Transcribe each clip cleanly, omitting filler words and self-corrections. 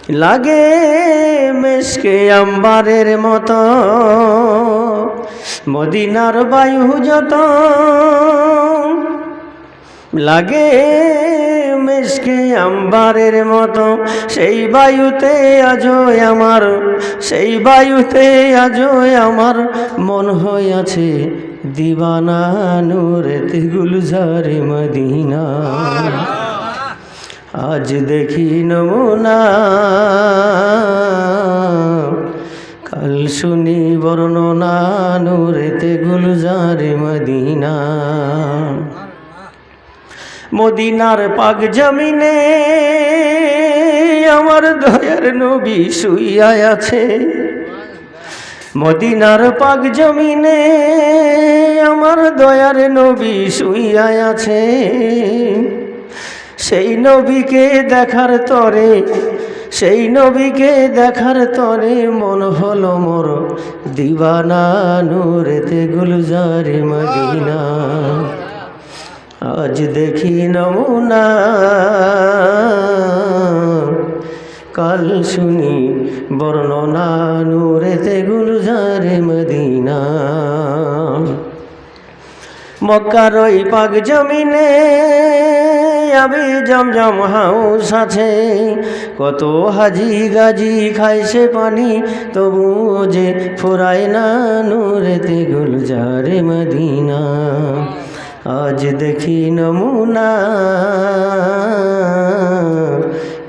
লাগে মেশকে আম্বারের মতো, মদিনার বায়ু যত লাগে মেশকে আম্বারের মতো, সেই বায়ুতে আজও আমার, সেই বায়ুতে আজও আমার মন হইয়াছে দিবানা, নূরেতে গুলজারে মদিনা। আজ দেখি নমুনা, কাল শুনি বর্ণনা, নূরেতে গুলজারে মদিনা। মদিনার পাক জমিনে আমার দয়ার নবী শুইয়া আছে, মদিনার পাক জমিনে আমার দয়ার নবী শুইয়া আছে। সেই নবীকে দেখার তরে, সেই নবীকে দেখার তরে মন হলো মোর দিবানা, নূরেতে গুলজারে মদিনা। আজ দেখি নমুনা, কাল শুনি বর্ণনা, নূরেতে গুলজারে মদিনা। মক্কার ওই পাক জমিনে আবে জমজম হাউস আছে, কত হাজি গাজি খায় সে পানি, তবু যে ফুরায় না, নূরেতে গুলজারে মদিনা। আজ দেখি নমুনা,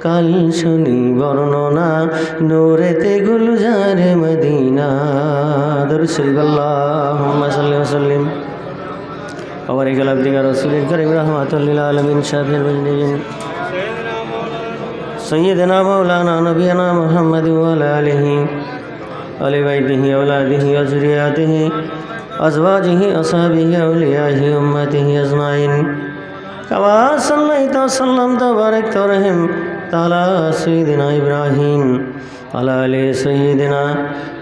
কাল শুনি বর্ণনা, নূরেতে গুলজারে মদিনা। দরুদ আল্লাহুম্মা সাল্লি ওয়া সাল্লিম ওয়া বারিক আলা আবদিকা রাসূলিল কারীম রাহমাতুল লিল আলামিন শাফিউল মুজনিবিন সাইয়্যিদিনা মাওলানা নবিয়ানা মুহাম্মাদ ওয়া আলা আলিহি ওয়া আলি বাইতিহি ওয়া আওলাদিহি ওয়া যুররিয়াতিহি আজওয়াজিহি আসহাবিহি আউলিয়াহি উম্মতিহি আজমাইন কামা সাল্লাইতা ওয়া সাল্লামতা ওয়া বারাকতা ওয়া রাহিমতা আলা সাইয়্যিদিনা ইব্রাহিম আলা আলি সাইয়্যিদিনা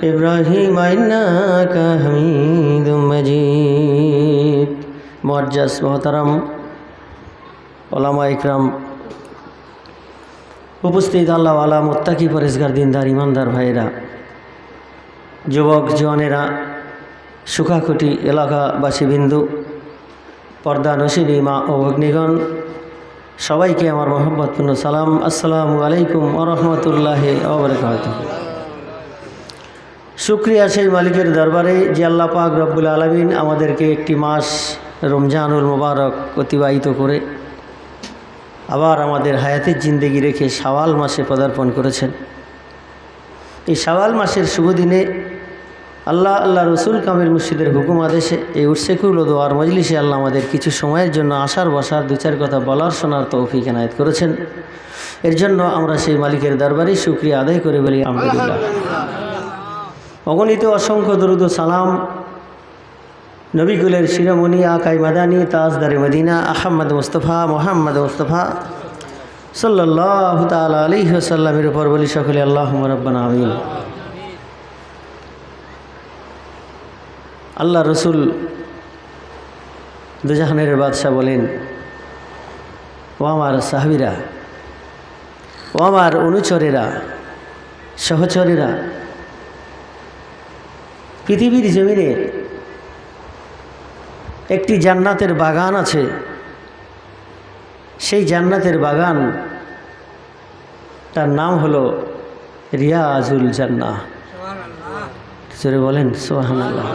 ইব্রাহিম ইন্নাকা হামিদুম মাজিদ। মুআজ্জাজ মুহতারাম উলামা ইকরাম, উপস্থিত আল্লাহওয়ালা মুত্তাকি পরেজগার দিনদার ইমানদার ভাইয়েরা, যুবক জওয়ানেরা, সুখাকুটি এলাকাবাসী বিন্দু, পর্দা নশিনী মা ও ভগ্নীগণ, সবাইকে আমার মহব্বতপূর্ণ সালাম। আসসালামু আলাইকুম ওয়া রাহমাতুল্লাহি ওয়া বারাকাতুহু। শুকরিয়া সেই মালিকের দরবারে যে আল্লাহ পাক রব্বুল আলামিন আমাদেরকে একটি মাস রমজানুল মুবারক অতিবাহিত করে আবার আমাদের হায়াতের জিন্দেগি রেখে শাওয়াল মাসে পদার্পণ করেছেন। এই শাওয়াল মাসের শুভ দিনে আল্লাহ রসুল কামিল মুর্শিদের হুকুম আদেশে এই উর্সেকুল ও দোয়ার মজলিসে আল্লাহ আমাদের কিছু সময়ের জন্য আসার বসার দু চার কথা বলার শোনার তৌফিক এনায়েত করেছেন। এর জন্য আমরা সেই মালিকের দরবারে শুকরিয়া আদায় করে বলি আলহামদুলিল্লাহ। অগণিত অসংখ্য দরুদ ও সালাম নবীকুলের শিরোমণি আকাই মাদানী তাজদারে মদিনা আহমদ মুস্তফা মোহাম্মদ মুস্তফা সাল্লাল্লাহু তাআলা আলাইহি ওয়াসাল্লামের উপর বলি সকলে আল্লাহুম্মা রাব্বানা আমিন। আল্লাহ রসুল দুজাহানের বাদশাহ বলেন, ও আমার সাহাবীরা, ও আমার অনুচরেরা, সহচরেরা, পৃথিবীর জমিনে একটি জান্নাতের বাগান আছে, সেই জান্নাতের বাগান তার নাম হলো রিয়াজুল জান্নাহ। জোরে বলেন সুবহানাল্লাহ।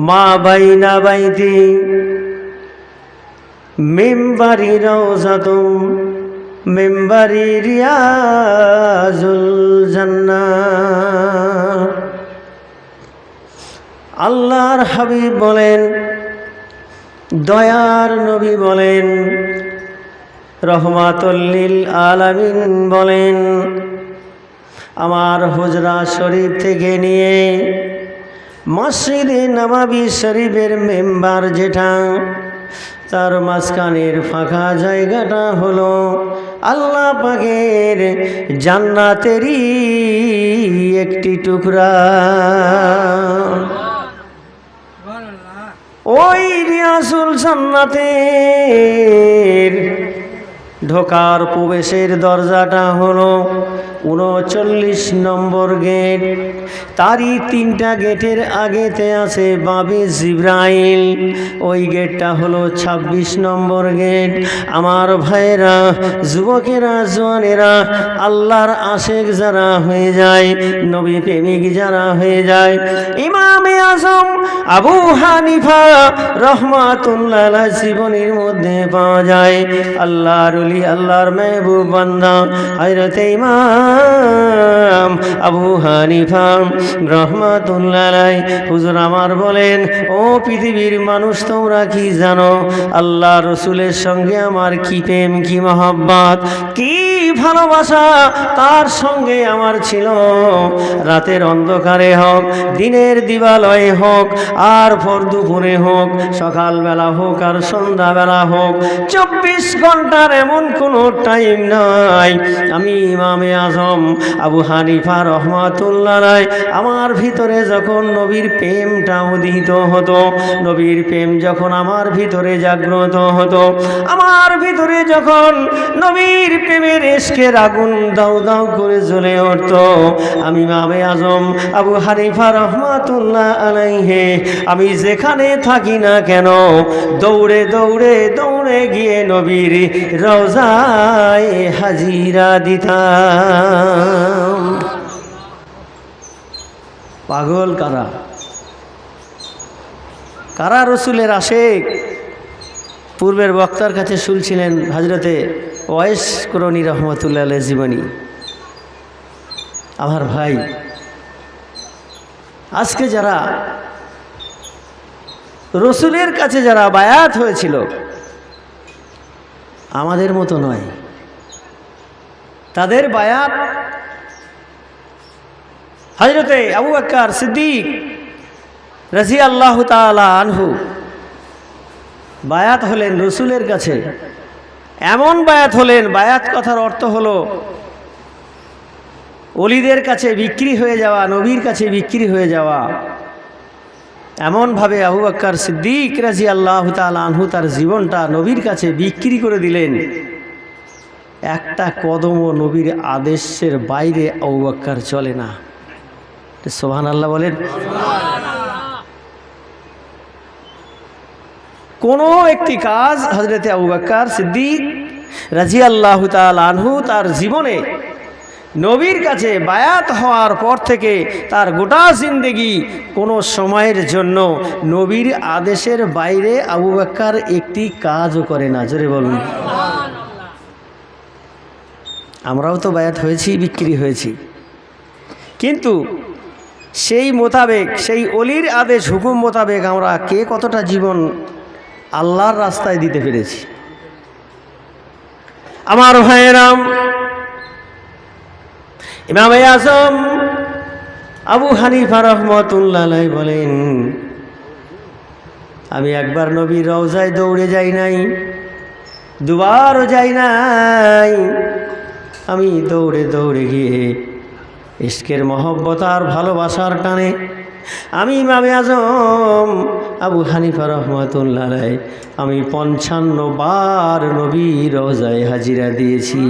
মা বাইনা বাইতি মিম্বারি রওজাতুম মিম্বারি রিয়াজুল জান্নাহ। আল্লাহর হাবিব বলেন, দয়ার নবী বলেন, রহমাতুল লিল আলামিন বলেন, আমার হুজরা শরীফ থেকে নিয়ে মসজিদে নববী শরীফের মেম্বার যেটা, তার মাঝখানের ফাঁকা জায়গাটা হলো আল্লাহ পাকের জান্নাতেরই একটি টুকরা। ওই রিয়াজুল জান্নাতের ঢোকার প্রবেশের দরজাটা হলো ৩৯ নম্বর গেট। তারই ৩টা গেটের আগেতে আছে বাবে জিব্রাইল, ওই গেটটা হলো ২৬ নম্বর গেট। আমার ভাইয়েরা, যুবকেরা, জওয়ানেরা, আল্লাহর আশেক যারা হয়ে যায়, নবী প্রেমিক যারা হয়ে যায়, ইমামে আজম আবু হানিফা রহমাতুল্লাহ আলাইহি জীবনের মধ্যে পাওয়া যায় আল্লাহর ওলি, আল্লাহর মেহবুব বান্দা হযরত ইমাম আবু হানিফা রহমাতুল্লাহ আলাইহি হুজুর আমার বলেন, ও পৃথিবীর মানুষ, তোমরা কি জানো আল্লাহ রসুলের সঙ্গে আমার কি প্রেম, কি মহব্বত, কি ভালোবাসা তার সঙ্গে আমার ছিল। রাতের অন্ধকারে হোক, দিনের দিবালয়ে হোক, আর ভর দুপুরে হোক, সকালবেলা হোক আর সন্ধ্যাবেলা হোক, 24 ঘন্টার এমন কোনো টাইম নাই আমি ইমামে আজম আবু হানিফা রহমাতুল্লাহ আলাইহি আমার ভিতরে যখন নবীর প্রেমটা উদিত হতো, নবীর প্রেম যখন আমার ভিতরে জাগ্রত হতো, আমার ভিতরে যখন নবীর প্রেমের ইশকের আগুন দাউ দাউ করে জ্বলে উঠত, আমি ইমামে আজম আবু হানিফা রহমাতুল্লাহ আলাইহি আমি যেখানে থাকি না কেন দৌড়ে দৌড়ে দৌড়ে গিয়ে নবীর রওজায় হাজিরা দিতাম। পাগল কারা? কারা রসুলের আশেক? পূর্বের বক্তার কাছে শুনছিলেন হযরতে ওয়াইস করণী রহমতুল্লাহ আলাইহি জীবনী। আমার ভাই, আজকে যারা রসুলের কাছে যারা বায়াত হয়েছিল আমাদের মতো নয়, তাদের বায়াত হযরতে আবু বকর সিদ্দিক রাদিয়াল্লাহু তাআলা আনহু বায়াত হলেন রসুলের কাছে। এমন বায়াত হলেন, বায়াত কথার অর্থ হলো ওলিদের কাছে বিক্রি হয়ে যাওয়া, নবীর কাছে বিক্রি হয়ে যাওয়া। এমনভাবে আবু বকর সিদ্দিক রাদিয়াল্লাহু তাআলা আনহু তার জীবনটা নবীর কাছে বিক্রি করে দিলেন। একটা কদমও নবীর আদেশের বাইরে আবু বকর চলে না। সুবহানাল্লাহ বলেন। কোনো একটি কাজ হযরতে আবু বকর সিদ্দিক রাদিয়াল্লাহু তাআলা আনহু তার জীবনে নবীর কাছে বায়াত হওয়ার পর থেকে তার গোটা জিন্দেগি কোনো সময়ের জন্য নবীর আদেশের বাইরে আবু বকর একটি কাজও করে না। জোরে বলুন। আমরাও তো বায়াত হয়েছি, বিক্রি হয়েছি, কিন্তু সেই মোতাবেক, সেই অলির আদেশ হুকুম মোতাবেক আমরা কে কতটা জীবন আল্লাহর রাস্তায় দিতে পেরেছি? আমার ভাইয়েরাম, ইমামে আজম আবু হানিফা রহমাতুল্লাহ আলাইহি বলেন, আমি একবার নবীর রওজায় দৌড়ে যাই নাই, দুবারও যাই নাই, আমি দৌড়ে দৌড়ে গিয়ে ইশকের মহব্বত আর ভালোবাসার টানে আমি ইমামে আজম আবু হানিফা রহমাতুল্লাহ আলাইহি আমি 55 বার নবীর রওজায় হাজিরা দিয়েছি।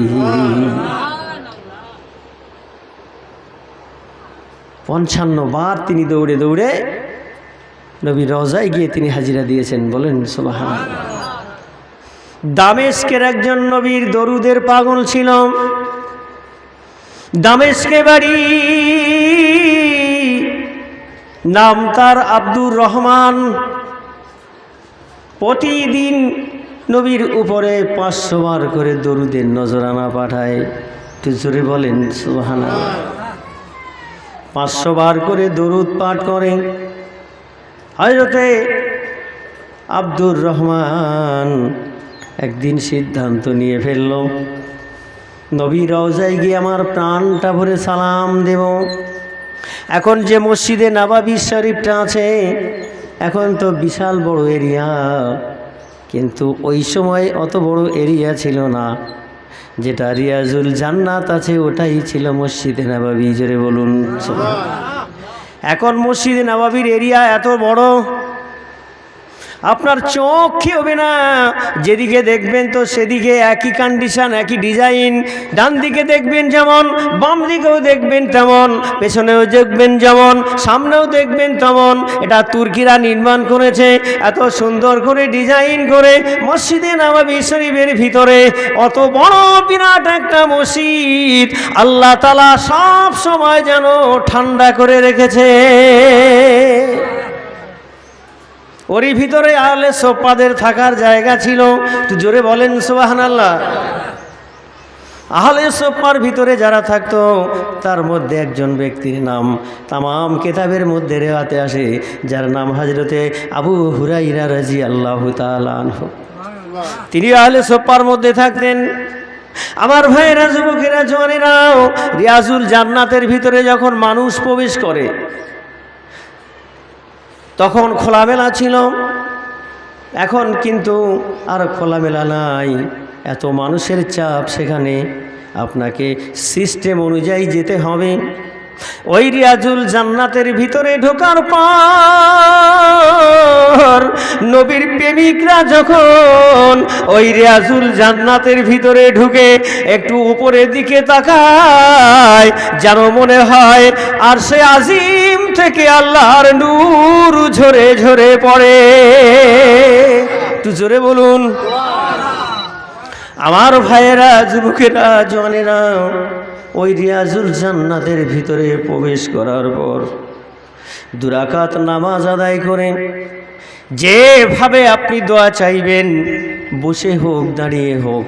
55 বার তিনি দৌড়ে দৌড়ে নবীর রওজায় গিয়ে তিনি হাজিরা দিয়েছেন। বলেন সুবহানাল্লাহ। দামেস্কের একজন নবীর দরুদের পাগল ছিল। দামেস্কে বাড়ি, নাম তার আব্দুর রহমান। প্রতিদিন নবীর উপরে 500 বার করে দরুদের নজরানা পাঠায়। একটু জোরে বলেন সুবহানাল্লাহ। 500 বার করে দরুদ পাঠ করে। হযরতে আব্দুর রহমান একদিন সিদ্ধান্ত নিয়ে ফেলল, নবী রওজায় গিয়ে আমার প্রাণটা ভরে সালাম দেব। এখন যে মসজিদে নববী শরীফটা আছে, এখন তো বিশাল বড় এরিয়া, কিন্তু ওই সময় অত বড় এরিয়া ছিল না। যেটা রিয়াজুল জান্নাত আছে ওটাই ছিল মসজিদে নববী। জোরে বলুন। এখন মসজিদে নববীর এরিয়া এত বড়, আপনার চোখ কি হবে না, যেদিকে দেখবেন তো সেদিকে একই কন্ডিশন, একই ডিজাইন। ডান দিকে দেখবেন যেমন, বাম দিকেও দেখবেন তেমন, পেছনেও দেখবেন যেমন, সামনেও দেখবেন তেমন। এটা তুর্কিরা নির্মাণ করেছে এত সুন্দর করে ডিজাইন করে মসজিদে নববী শরীফের ভিতরে। অত বড় বিরাট একটা মসজিদ আল্লাহ তাআলা সব সময় যেন ঠান্ডা করে রেখেছে। ওরই ভিতরে আহলে সুফফাদের থাকার জায়গা ছিল। একটু জোরে বলেন সুবহানাল্লাহ। আহলে সুফফার ভিতরে যারা থাকতো তার মধ্যে একজন ব্যক্তির নাম তামাম কিতাবের মধ্যে রেওয়াতে আসে, যার নাম হযরতে আবু হুরায়রা রাদিয়াল্লাহু তাআলা আনহু। তিনি আহলে সুফফার মধ্যে থাকতেন। আমার ভাইয়েরা, যুবকেরা, জওয়ানেরাও, রিয়াজুল জান্নাতের ভিতরে যখন মানুষ প্রবেশ করে তখন খোলামেলা ছিল, এখন কিন্তু আর খোলামেলা নাই। এত মানুষের চাপ, সেখানে আপনাকে সিস্টেম অনুযায়ী যেতে হবে। ওই রিয়াজুল জান্নাতের ভিতরে ঢোকার পর নবীর প্রেমিকরা যখন ওই রিয়াজুল জান্নাতের ভিতরে ঢুকে একটু উপরের দিকে তাকায়, যেন মনে হয় আর সে আজিম থেকে আল্লাহর নূর ঝরে ঝরে পড়ে। একটু জোরে বলুন। আমার ভাইয়েরা, যুবকেরা, জওয়ানেরা, ওই রিয়াজুল জান্নাতের ভিতরে প্রবেশ করার পর 2 রাকাত নামাজ আদায় করে যেভাবে আপনি দোয়া চাইবেন, বসে হোক, দাঁড়িয়ে হোক,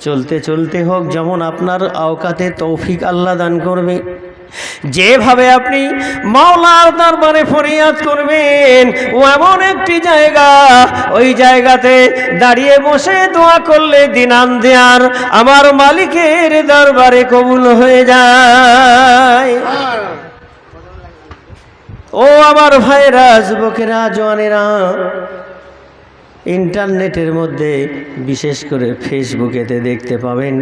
চলতে চলতে হোক, যেমন আপনার আওকাতে তৌফিক আল্লাহ দান করবে, যেভাবে আপনি মাওলার দরবারে ফরিয়াদ করবেন, ও এমন একটি জায়গা, ওই জায়গাতে দাঁড়িয়ে বসে দোয়া করলে দিনান দেয়ার আমার মালিকের দরবারে কবুল হয়ে যায়। ও আমার ভাইরা, যুবকেরা, জওয়ানেরা, ইন্টারনেটের মধ্যে বিশেষ করে ফেসবুকেতে দেখতে পাবেন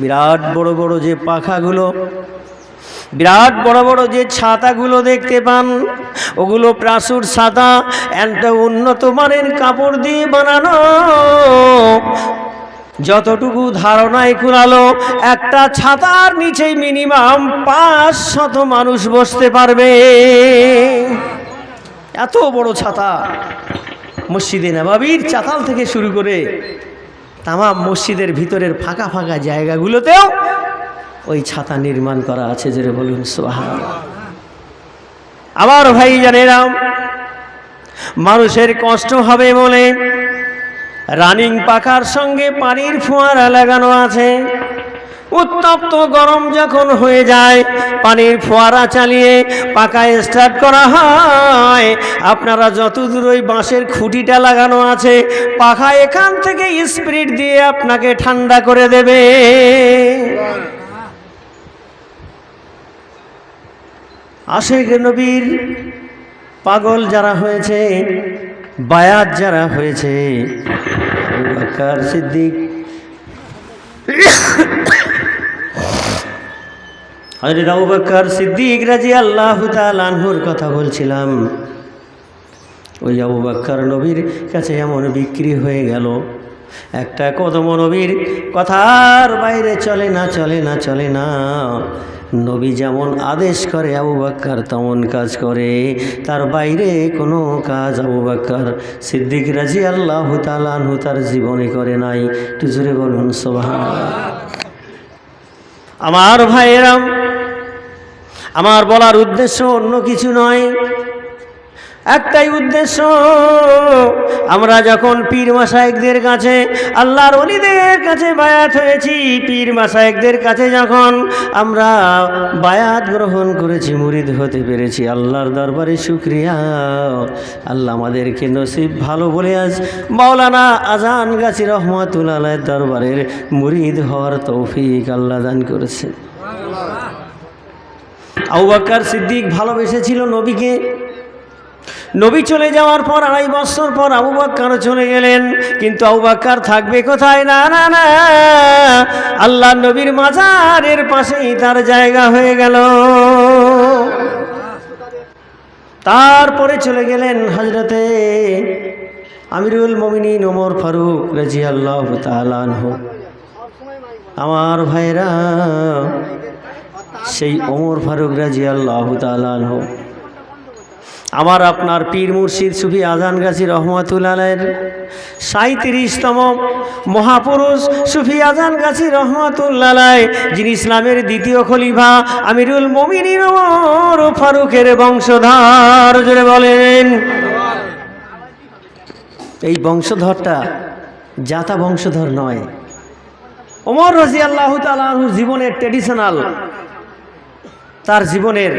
বিরাট বড় বড় যে পাখাগুলো, বিরাট বড় বড় যে ছাতাগুলো দেখতে পান, ওগুলো প্রাসুর ছাতা, একটা উন্নত মানের কাপড় দিয়ে বানানো। যতটুকু ধারণায় কুলালো, একটা ছাতার নিচে মিনিমাম 500 মানুষ বসতে পারবে। এত বড় ছাতা। মসজিদে নববীর চাতাল থেকে শুরু করে তামাম মসজিদের ভিতরের ফাঁকা ফাঁকা জায়গাগুলোতেও ওই ছাতা নির্মাণ করা আছে। জোরে বলুন সুবহানাল্লাহ। আমার ভাই জানেরা, মানুষের কষ্ট হবে বলে রানিং পাখার সঙ্গে পানির ফোয়ারা লাগানো আছে। উত্তপ্ত গরম যখন হয়ে যায়, পানির ফোয়ারা চালিয়ে পাখা স্টার্ট করা হয়। আপনারা যতদূর ওই বাঁশের খুঁটিটা লাগানো আছে, পাখা এখান থেকে স্পিড দিয়ে আপনাকে ঠান্ডা করে দেবে। আশিক নবীর পাগল যারা হয়েছে, বায়াত যারা হয়েছে, আবু বকর সিদ্দিক, হযরত আবু বকর সিদ্দিক রাদিয়াল্লাহু তাআলা আনহুর কথা বলছিলাম। ওই আবু বকর নবীর কাছে এমন বিক্রি হয়ে গেল, একটা কদম নবীর কথার বাইরে চলে না, চলে না, চলে না। নবী যেমন আদেশ করে আবু বকর তেমন কাজ করে, তার বাইরে কোনো কাজ আবু বকর সিদ্দিক রাদিয়াল্লাহু তাআলা আনহু তার জীবনে করে নাই। একটু জোরে বলুন সুবহানাল্লাহ। আমার ভাইয়েরা, আমার বলার উদ্দেশ্য অন্য কিছু নয়, একটাই উদ্দেশ্য। আমরা যখন পীর মাশায়েখদের কাছে, আল্লাহর ওলিদের কাছে বায়াত হয়েছি, পীর মাশায়েখদের কাছে যখন আমরা বায়াত গ্রহণ করেছি, মুরিদ হতে পেরেছি, আল্লাহর দরবারে শুকরিয়া। আল্লাহ আমাদেরকে নসিব ভালো বলে আজ মাওলানা আজান গাছি রহমাতুল্লাহ আলাইহির দরবারের মুরিদ হওয়ার তৌফিক আল্লাহ দান করেছে। আবু বকর সিদ্দিক ভালোবেসেছিল নবীকে। নবী চলে যাওয়ার পর 2.5 বছর পর আবু বকর চলে গেলেন, কিন্তু আবু বকর থাকবে কোথায়? না না না, আল্লাহ নবীর মাজারের পাশেই তার জায়গা হয়ে গেল। তারপরে চলে গেলেন হযরতে আমিরুল মুমিনিন ওমর ফারুক রাদিয়াল্লাহু তাআলা আনহু। আমার ভাইরা, সেই ওমর ফারুক রাদিয়াল্লাহু তাআলা আনহু আমার আপনার পীর মুর্শিদ সুফি আজান গাজী রহমাতুল্লাহ আলাইহির ৩৭তম মহাপুরুষ সুফি আজান গাজী রহমাতুল্লাহ আলাইহি, যিনি ইসলামের দ্বিতীয় খলিফা আমিরুল মুমিনিন ওমর ফারুকের বংশধর। জোরে বলেন। এই বংশধরটা জাতা বংশধর নয়। ওমর রাদিয়াল্লাহু তাআলা আনহুর জীবনের ট্র্যাডিশনাল, তার জীবনের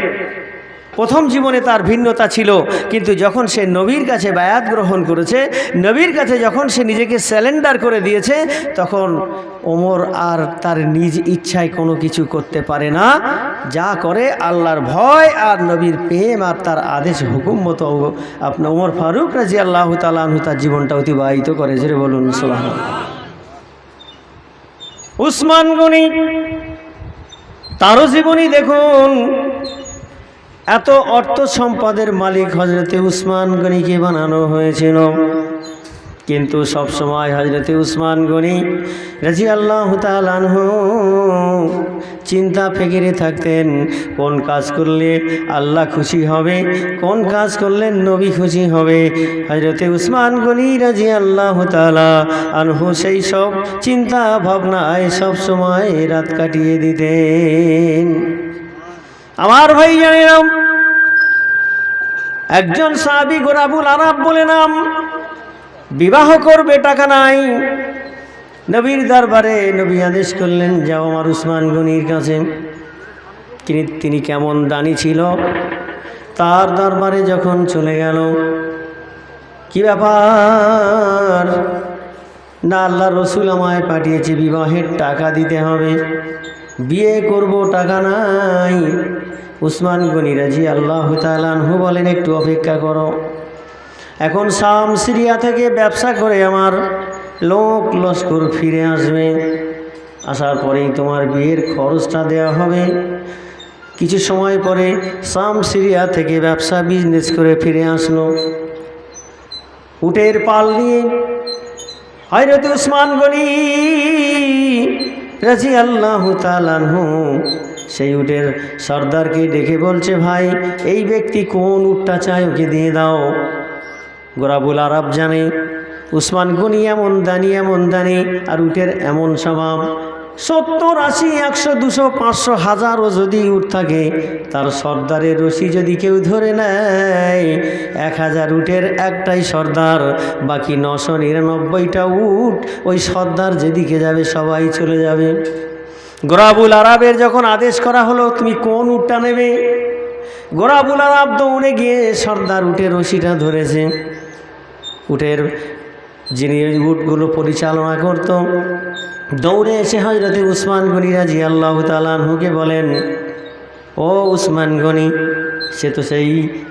প্রথম জীবনে তার ভিন্নতা ছিল, কিন্তু যখন সে নবীর কাছে বায়াত গ্রহণ করেছে, নবীর কাছে যখন সে নিজেকে স্যালেন্ডার করে দিয়েছে, তখন ওমর আর তার নিজ ইচ্ছায় কোনো কিছু করতে পারে না। যা করে আল্লাহর ভয় আর নবীর প্রেম আর তার আদেশ হুকুম মতো আপনার ওমর ফারুক রাদিয়াল্লাহু তাআলা আনহু তার জীবনটা অতিবাহিত করে। জোরে বলুন সুবহানাল্লাহ। উসমান গনি, তারও জীবনী দেখুন। এত অর্থ সম্পদের মালিক হজরতে উসমান গনিকে বানানো হয়েছিল, কিন্তু সবসময় হজরতে উসমান গনি রাদিয়াল্লাহু তাআলা আনহু চিন্তা ফিকিরে থাকতেন, কোন কাজ করলে আল্লাহ খুশি হবে, কোন কাজ করলে নবী খুশি হবে। হজরতে উসমান গনি রাদিয়াল্লাহু তাআলা আনহু সেই সব চিন্তা ভাবনায় সবসময় রাত কাটিয়ে দিতেন। আমার ভাই জানেন, একজন সাহাবী গোরাবুল আরব বলে নাম, বিবাহ করবে, টাকা নাই। নবীর দরবারে নবী আদেশ করলেন, যাও আমার উসমান গনির কাছে। তিনি কেমন দানি ছিল, তার দরবারে যখন চলে গেল, কি ব্যাপার? না, আল্লাহ রসুল আমায় পাঠিয়েছে, বিবাহের টাকা দিতে হবে, বিয়ে করব, টাকা নাই। উসমান গনি রাদিয়াল্লাহু তাআলা আনহু বলেন, একটু অপেক্ষা করো, এখন শাম সিরিয়া থেকে ব্যবসা করে আমার লোক লস্কর ফিরে আসবে, আসার পরেই তোমার বিয়ের খরচটা দেওয়া হবে। কিছু সময় পরে শাম সিরিয়া থেকে ব্যবসা বিজনেস করে ফিরে আসলো, উটের পাল নিয়ে হযরত উসমান গনি রাদিয়াল্লাহু তাআলা আনহু সেই উটের সর্দারকে ডেকে বলছে, ভাই, এই ব্যক্তি কোন উটটা চায়, ওকে দিয়ে দাও। গোরাবুল আরব জানে উসমান গনি এমন দানি আর উটের এমন স্বভাব। 70, 80, 100, 200, 500, 1000ও যদি উট থাকে, তার সর্দারের রশি যদি কেউ ধরে নেয়, 1000 উটের একটাই সর্দার, বাকি 999টা উট ওই সর্দার যেদিকে যাবে সবাই চলে যাবে। গোরাবুল আরবের যখন আদেশ করা হলো, তুমি কোন উটটা নেবে, গোরাবুল আরব দৌড়ে গিয়ে সর্দার উটের রশিটা ধরেছে। উটের যিনি উটগুলো পরিচালনা করত, দৌড়ে এসে হযরতে উসমান গনি রাদিয়াল্লাহু তাআলা আনহুকে বলেন, ও উসমান গনি, সে তো সেই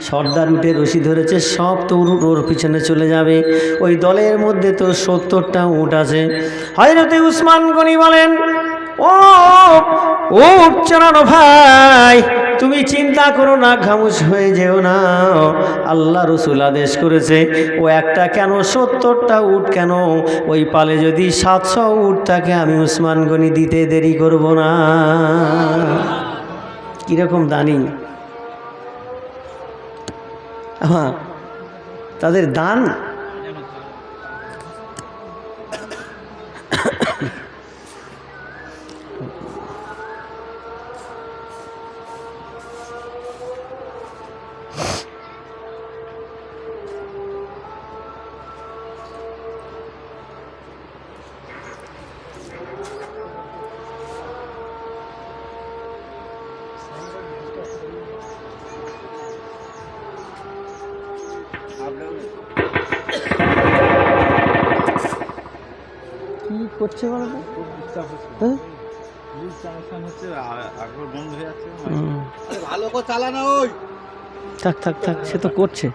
সর্দার উটের রশি ধরেছে, সব তো ওর পিছনে চলে যাবে, ওই দলের মধ্যে তো 70টা উট আছে। হযরতে উসমান গনি বলেন, ও উট চালানো ভাই, তুমি চিন্তা করো না, খামোশ হয়ে যেও না, আল্লাহ রসুল আদেশ করেছে, ও একটা কেন 70টা উট কেন, ওই পালে যদি 700 উট থাকে, আমি উসমান গনি দিতে দেরি করব না। কিরকম দানি, হ্যাঁ, তাদের দান। কি করছে বলো তো? ভালো করে চালানো, ওই থাক থাক থাক, সে তো করছে।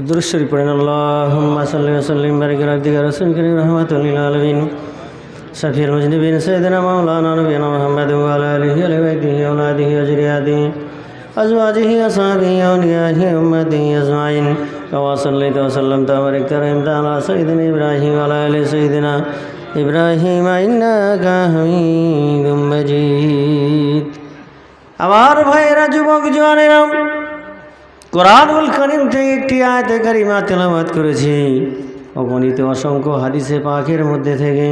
দুরূদ শরীফ পড়েন। আল্লাহুম্মা সাল্লি ওয়া সাল্লিম বারিক আলা আবদিকা রাসূলিকা কারীম রাহমাতুল লিল আলামিন শাফিউল মুজনিবিন সাইয়্যিদিনা মাওলানা নবিয়িনা মুহাম্মাদ ওয়া আলা আলিহি ওয়া সাহবিহি ওয়া আওলাদিহি ওয়া যুররিয়াতিহি আজওয়াজিহি ওয়া সাহবিহি ওয়া আউলিয়াইহি ওয়া উম্মাতিহি আজমাইন কামা সাল্লাইতা ওয়া সাল্লামতা ওয়া বারাকতা আলা সাইয়্যিদিনা ইব্রাহিম ওয়া আলা আলি সাইয়্যিদিনা ইব্রাহিম ইন্নাকা হামিদুম মাজিদ। আমার ভাইয়েরা, যুবক জওয়ানেরা, কোরআনুল কারীম থেকে একটি আয়াতে কারিমা তেলাওয়াত করেছি। অগণিত অসংখ্য হাদিসে পাকের মধ্যে থেকে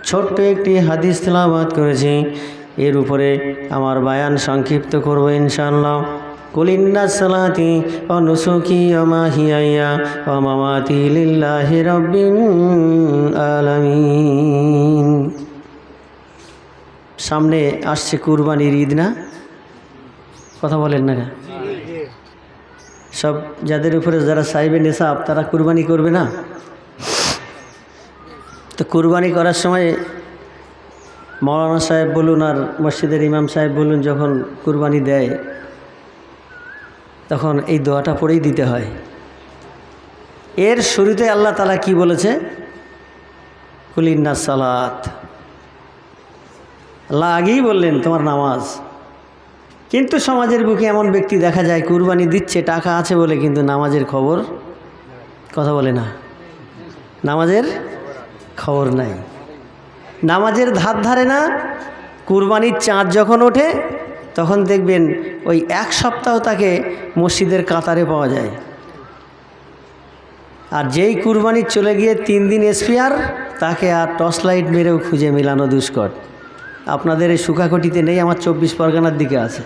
ছোট্ট একটি হাদিস তেলাওয়াত করেছি। এর উপরে আমার বায়ান সংক্ষিপ্ত করব ইনশাআল্লাহ। কুল ইন্না সালাতি ওয়া নুসুকি ওয়া মাহিয়ায়া ওয়া মামাতি লিল্লাহি রাব্বিল আলামিন। সামনে আসছে কুরবানির ঈদ, না? কথা বলেন না? সব যাদের উপরে যারা সাইবে নেশাব তারা কুরবানি করবে না? তো কুরবানি করার সময় মৌলানা সাহেব বলুন আর মসজিদের ইমাম সাহেব বলুন, যখন কুরবানি দেয় তখন এই দোয়াটা পড়েই দিতে হয়। এর শুরুতে আল্লাহ তাআলা কি বলেছে? কুল ইন্না সালাত। আল্লাহ আগেই বললেন তোমার নামাজ। কিন্তু সমাজের বুকে এমন ব্যক্তি দেখা যায় কুরবানি দিচ্ছে, টাকা আছে বলে, কিন্তু নামাজের খবর, কথা বলে না, নামাজের খবর নাই, নামাজের ধার ধারে না। কুরবানির চাঁদ যখন ওঠে তখন দেখবেন ওই এক সপ্তাহ তাকে মসজিদের কাতারে পাওয়া যায়। আর যেই কুরবানি চলে গিয়ে 3 দিন এক্সপায়ার, তাকে আর টর্চ লাইট মেরেও খুঁজে মেলানো দুষ্কর। আপনাদের এই সুখাকটিতে নেই, আমার 24 পরগনার দিকে আছে।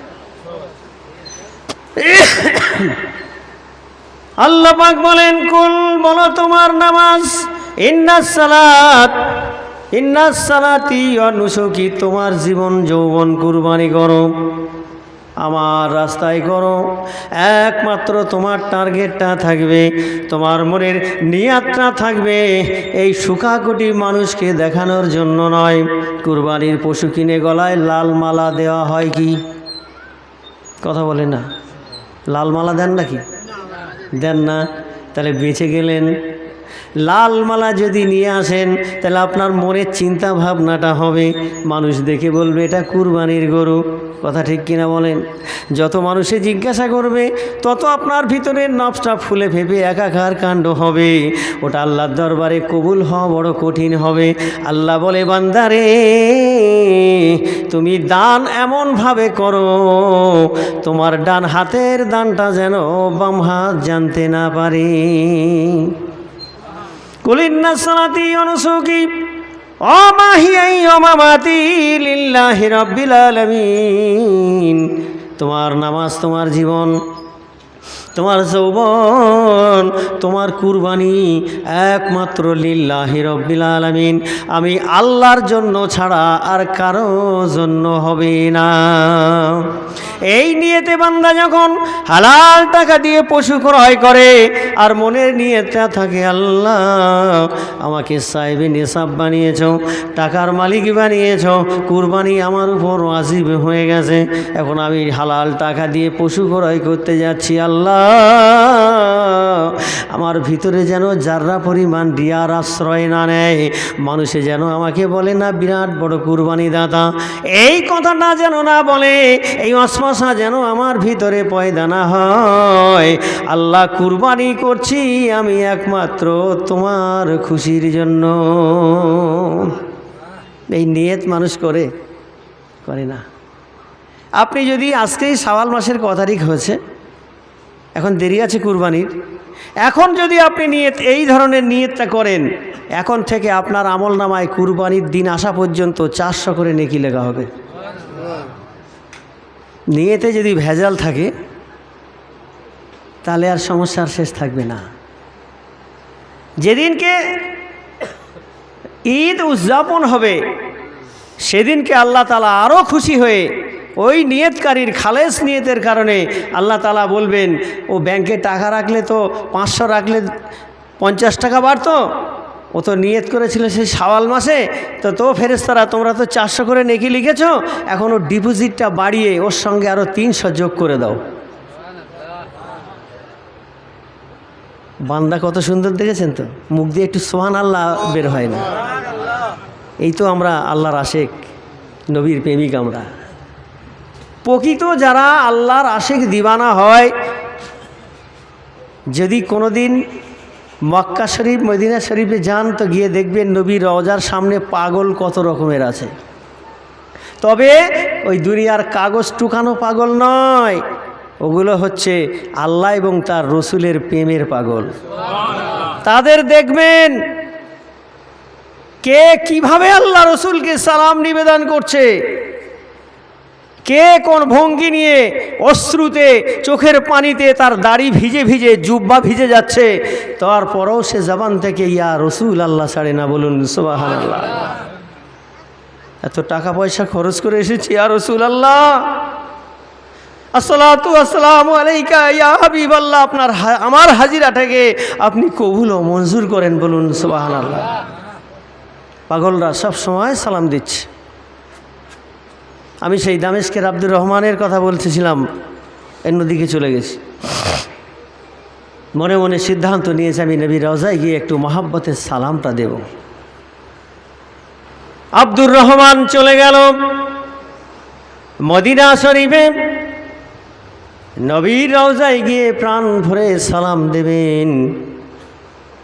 আল্লাহ পাক বলেন, কুল, বলো তোমার নামাজ, ইন্নাস সালাতি ওয়া নুসুকি, তোমার জীবন যৌবন কুরবানি করো, আমার রাস্তায় করো। একমাত্র তোমার টার্গেটটা থাকবে, তোমার মনের নিয়াতটা থাকবে এই সুখাকটি মানুষকে দেখানোর জন্য নয়। কুরবানির পশু কিনে গলায় লাল মালা দেওয়া হয় কি? কথা বলে না? লাল মালা দেন নাকি? দেন না? তাহলে বেঁচে গেলেন। লাল মালা যদি নিয়ে আসেন তাহলে আপনার মনের চিন্তা ভাবনাটা হবে, মানুষ দেখে বলবে এটা কুরবানির গরু। কথা ঠিক কিনা বলেন? যত মানুষে জিজ্ঞাসা করবে তত আপনার ভিতরের নফসটা ফুলে ফেপে একাকার কাণ্ড হবে। ওটা আল্লাহর দরবারে কবুল হওয়া বড় কঠিন হবে। আল্লাহ বলে, বান্দারে তুমি দান এমনভাবে করো তোমার ডান হাতের দানটা যেন বাম হাত জানতে না পারে। কুল ইন্না সালাতি ওয়া নুসুকি ওয়া মাহিয়ায়া ওয়া মামাতি লিল্লাহি রাব্বিল আলামিন। তোমার নামাজ, তোমার জীবন, তোমার যৌবন, তোমার কুরবানি একমাত্র লিল্লাহি রাব্বিল আলামিন, আমি আল্লাহর জন্য ছাড়া আর কারো জন্য হবে না। এই নিয়েতে বান্দা যখন হালাল টাকা দিয়ে পশু ক্রয় করে আর মনের নিয়তটা থাকে আল্লাহ আমাকে সাহেবে নেশাব বানিয়েছ, টাকার মালিক বানিয়েছ, কুরবানি আমার উপর ওয়াজিব হয়ে গেছে, এখন আমি হালাল টাকা দিয়ে পশু ক্রয় করতে যাচ্ছি আল্লাহ আমার ভিতরে যেন যার্রা পরিমাণ রিয়ার আশ্রয় না নেয়, মানুষে যেন আমাকে বলে না বিরাট বড় কুরবানি দাতা, এই কথাটা যেন না বলে, এই অশ্বাসা যেন আমার ভিতরে পয়দা না হয়। আল্লাহ কুরবানি করছি আমি একমাত্র তোমার খুশির জন্য। এই নিয়ত মানুষ করে না। আপনি যদি আজকেই শাওয়াল মাসের ক তারিখ হয়েছে, এখন দেরি আছে কুরবানির, এখন যদি আপনি এই ধরনের নিয়তটা করেন, এখন থেকে আপনার আমল নামায় কুরবানির দিন আসা পর্যন্ত 400 করে নেকি লেখা হবে। নিয়তে যদি ভেজাল থাকে তাহলে আর সমস্যার শেষ থাকবে না। যেদিনকে ঈদ উদযাপন হবে সেদিনকে আল্লাহ তাআলা আরও খুশি হয়ে ওই নিয়তকারীর খালেস নিয়তের কারণে আল্লাহ তাআলা বলবেন, ও ব্যাংকে টাকা রাখলে তো 500 রাখলে 50 টাকা বাড়তো, ও তো নিয়ত করেছিল সেই শাওয়াল মাসে, তো ফেরেশতারা তোমরা তো 400 করে নেকি লিখেছ, এখন ও ডিপোজিটটা বাড়িয়ে ওর সঙ্গে আরও 300 যোগ করে দাও। বান্দা কত সুন্দর দেখেছেন তো, মুখ দিয়ে একটু সুবহানাল্লাহ বের হয় না। এই তো আমরা আল্লাহর আশেক, নবীর প্রেমিক। আমরা প্রকৃত যারা আল্লাহর আশেক দিওয়ানা হয়, যদি কোনোদিন মক্কা শরীফ মদিনা শরীফে যান তো গিয়ে দেখবেন নবীর রওজার সামনে পাগল কত রকমের আছে। তবে ওই দুনিয়ার কাগজ টুকানো পাগল নয়, ওগুলো হচ্ছে আল্লাহ এবং তার রসুলের প্রেমের পাগল। তাদের দেখবেন কে কিভাবে আল্লাহ রসুলকে সালাম নিবেদন করছে, কে কোন ভঙ্গি নিয়ে অশ্রুতে চোখের পানিতে তার দাড়ি ভিজে ভিজে জুব্বা ভিজে যাচ্ছে, তারপরেও সে জবান থেকে ইয়া রসুল আল্লাহ ছাড়ে না। বলুন সুবহানাল্লাহ। এত টাকা পয়সা খরচ করে এসেছি, ইয়া রসুল আল্লাহ, আসসালাতু আসসালামু আলাইকা ইয়া হাবিবাল্লাহ, আমার হাজিরাটাকে আপনি কবুল ও মঞ্জুর করেন। বলুন সুবহানাল্লাহ। পাগলরা সব সময় সালাম দিচ্ছে। আমি সেই দামেস্কের আব্দুর রহমানের কথা বলতেছিলাম, অন্যদিকে চলে গেছি। মনে মনে সিদ্ধান্ত নিয়েছে আমি নবীর রওজায় গিয়ে একটু মহাব্বতের সালামটা দেব। আব্দুর রহমান চলে গেল মদিনা শরীফে, নবীর রওজায় গিয়ে প্রাণ ভরে সালাম দেবেন,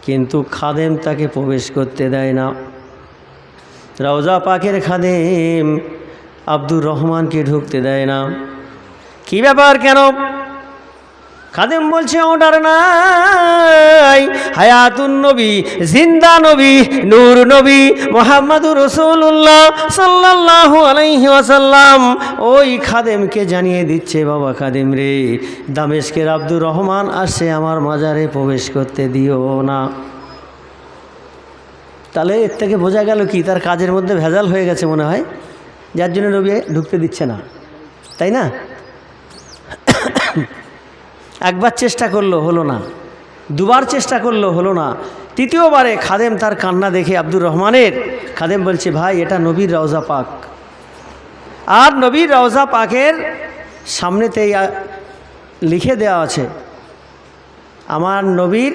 কিন্তু খাদেম তাকে প্রবেশ করতে দেয় না। রওজা পাকের খাদেম আব্দুর রহমানকে ঢুকতে দেয় না। কি ব্যাপার, কেন? খাদেম বলছে অর্ডার নাই, হায়াতুন নবী, জিন্দা নবী, নূর নবী মুহাম্মাদুর রাসূলুল্লাহ সাল্লাল্লাহু আলাইহি ওয়াসাল্লাম ওই খাদেমকে জানিয়ে দিচ্ছে, বাবা খাদেম রে, দামেস্কের আব্দুর রহমান আসছে, আমার মাজারে প্রবেশ করতে দিও না। তাহলে এর থেকে বোঝা গেল কি, তার কাজের মধ্যে ভেজাল হয়ে গেছে মনে হয়, যার জন্য নবী ঢুকতে দিচ্ছে না, তাই না? একবার চেষ্টা করলো হলো না, দুবার চেষ্টা করলো হলো না, তৃতীয়বারে খাদেম তার কান্না দেখে আব্দুর রহমানের, খাদেম বলছে, ভাই এটা নবীর রওজা পাক, আর নবীর রওজা পাকের সামনেতেই লিখে দেওয়া আছে, আমার নবীর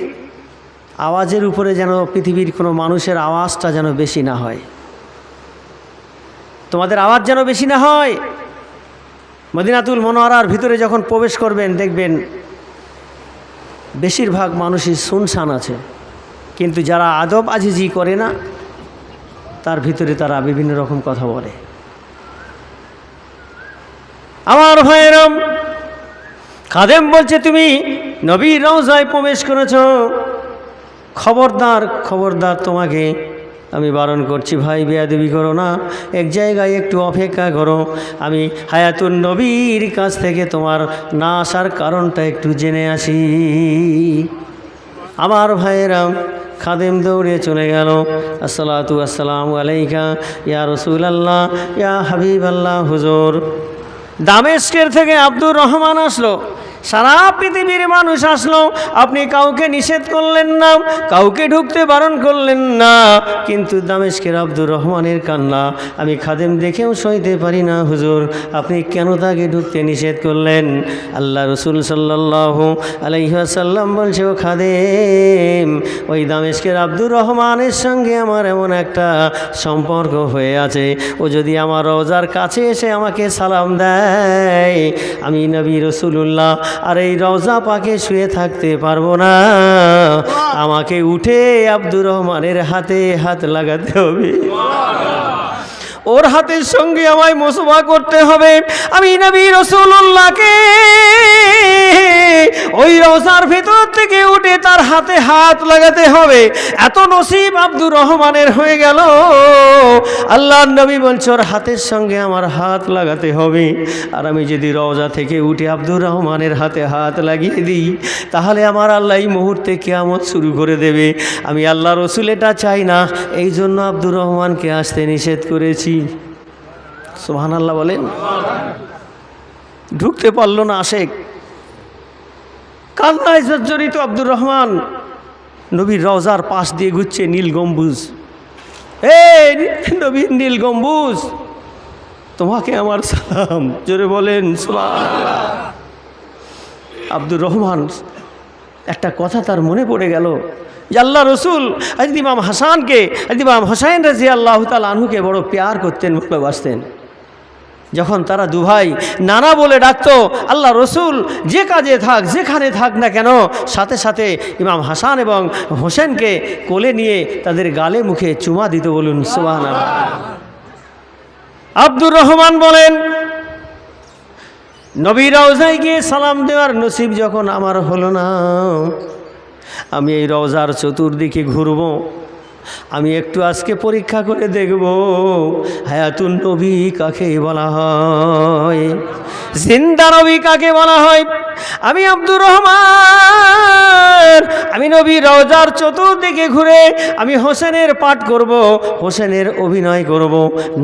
আওয়াজের উপরে যেন পৃথিবীর কোনো মানুষের আওয়াজটা যেন বেশি না হয়, তোমাদের আওয়াজ যেন বেশি না হয়। মদিনাতুল মুনাওয়ারার ভিতরে যখন প্রবেশ করবেন দেখবেন বেশিরভাগ মানুষই শুনশান আছে, কিন্তু যারা আদব আজিজি করে না তার ভিতরে তারা বিভিন্ন রকম কথা বলে। আমার ভাইয়েরাম, খাদেম বলছে তুমি নবীর রওজায় প্রবেশ করেছ, খবরদার খবরদার, তোমাকে আমি বারণ করছি ভাই, বেয়াদবি করো না, এক জায়গায় একটু অপেক্ষা করো, আমি হায়াতুন নবীর কাছ থেকে তোমার না আসার কারণটা একটু জেনে আসি। আমার ভাইয়েরা, খাদেম দৌড়ে চলে গেল, আসসালাতু আসসালামু আলাইকা ইয়া রাসূলুল্লাহ ইয়া হাবিবাল্লাহ হুজুর। দামেস্কের থেকে আব্দুর রহমান আসলো, সারা পৃথিবীর মানুষ আসলো, আপনি কাউকে নিষেধ করলেন না, কাউকে ঢুকতে বারণ করলেন না, কিন্তু দামেস্কের আব্দুর রহমানের কান্না আমি খাদেম দেখেও সইতে পারি না হুজুর, আপনি কেন তাকে ঢুকতে নিষেধ করলেন? আল্লাহ রসুল সাল্লাল্লাহু আলাইহি ওয়াসাল্লাম বলছে, ও খাদেম, ওই দামেস্কের আব্দুর রহমানের সঙ্গে আমার এমন একটা সম্পর্ক হয়ে আছে, ও যদি আমার রওজার কাছে এসে আমাকে সালাম দেয়, আমি নবী রসুলুল্লাহ আর এই রওজা পাকে শুয়ে থাকতে পারবো না, আমাকে উঠে আব্দুর রহমানের হাতে হাত লাগাতে হবে, ওর হাতের সঙ্গে আমায় মুসফা করতে হবে, আমি নবী রাসূলুল্লাহকে ওই রওজার ভেতর থেকে উঠে তার হাতে হাত লাগাতে হবে। এত নসিব আব্দুর রহমানের হয়ে গেল, আল্লাহর নবী বলছে ওর হাতের সঙ্গে আমার হাত লাগাতে হবে। আর আমি যদি রওজা থেকে উঠে আব্দুর রহমানের হাতে হাত লাগিয়ে দিই, তাহলে আমার আল্লাহ এই মুহূর্তে কিয়ামত শুরু করে দেবে। আমি আল্লাহ রসুল এটা চাই না, এই জন্য আব্দুর রহমানকে আসতে নিষেধ করেছি। সুবহানাল্লাহ বলেন। ঢুকতে পারলো না আশেক, কান্নায় জর্জরিত আব্দুর রহমান নবীর রওজার পাশ দিয়ে ঘুরছে নীল গম্বুজ। এই নবীর নীল গম্বুজ, তোমাকে আমার সালাম, জোরে বলেন সুবহানাল্লাহ। আব্দুর রহমান একটা কথা তার মনে পড়ে গেল, যে আল্লাহ রসুল হযরত ইমাম হাসানকে, হযরত ইমাম হোসাইন রাদিয়াল্লাহু তাআলা আনহুকে বড় প্যার করতেন, ভালোবাসতেন। যখন তারা দুভাই নানা বলে ডাকতো, আল্লাহ রসুল যে কাজে থাক, যেখানে থাক না কেন, সাথে সাথে ইমাম হাসান এবং হোসেনকে কোলে নিয়ে তাদের গালে মুখে চুমা দিত। বলুন সুবহানাল্লাহ। আব্দুর রহমান বলেন, নবী রওজায় গিয়ে সালাম দেওয়ার নসিব যখন আমার হলো না, আমি এই রওজার চতুর্দিকে ঘুরবো, আমি একটু আজকে পরীক্ষা করে দেখব হায়াতুন নবী কাকে বলা হয়, জিন্দা নবী কাকে বলা হয়। আমি আব্দুর রহমান, আমি নবী রওজার চতুর্দিকে ঘুরে আমি হোসেনের পাঠ করব, হোসেনের অভিনয় করব,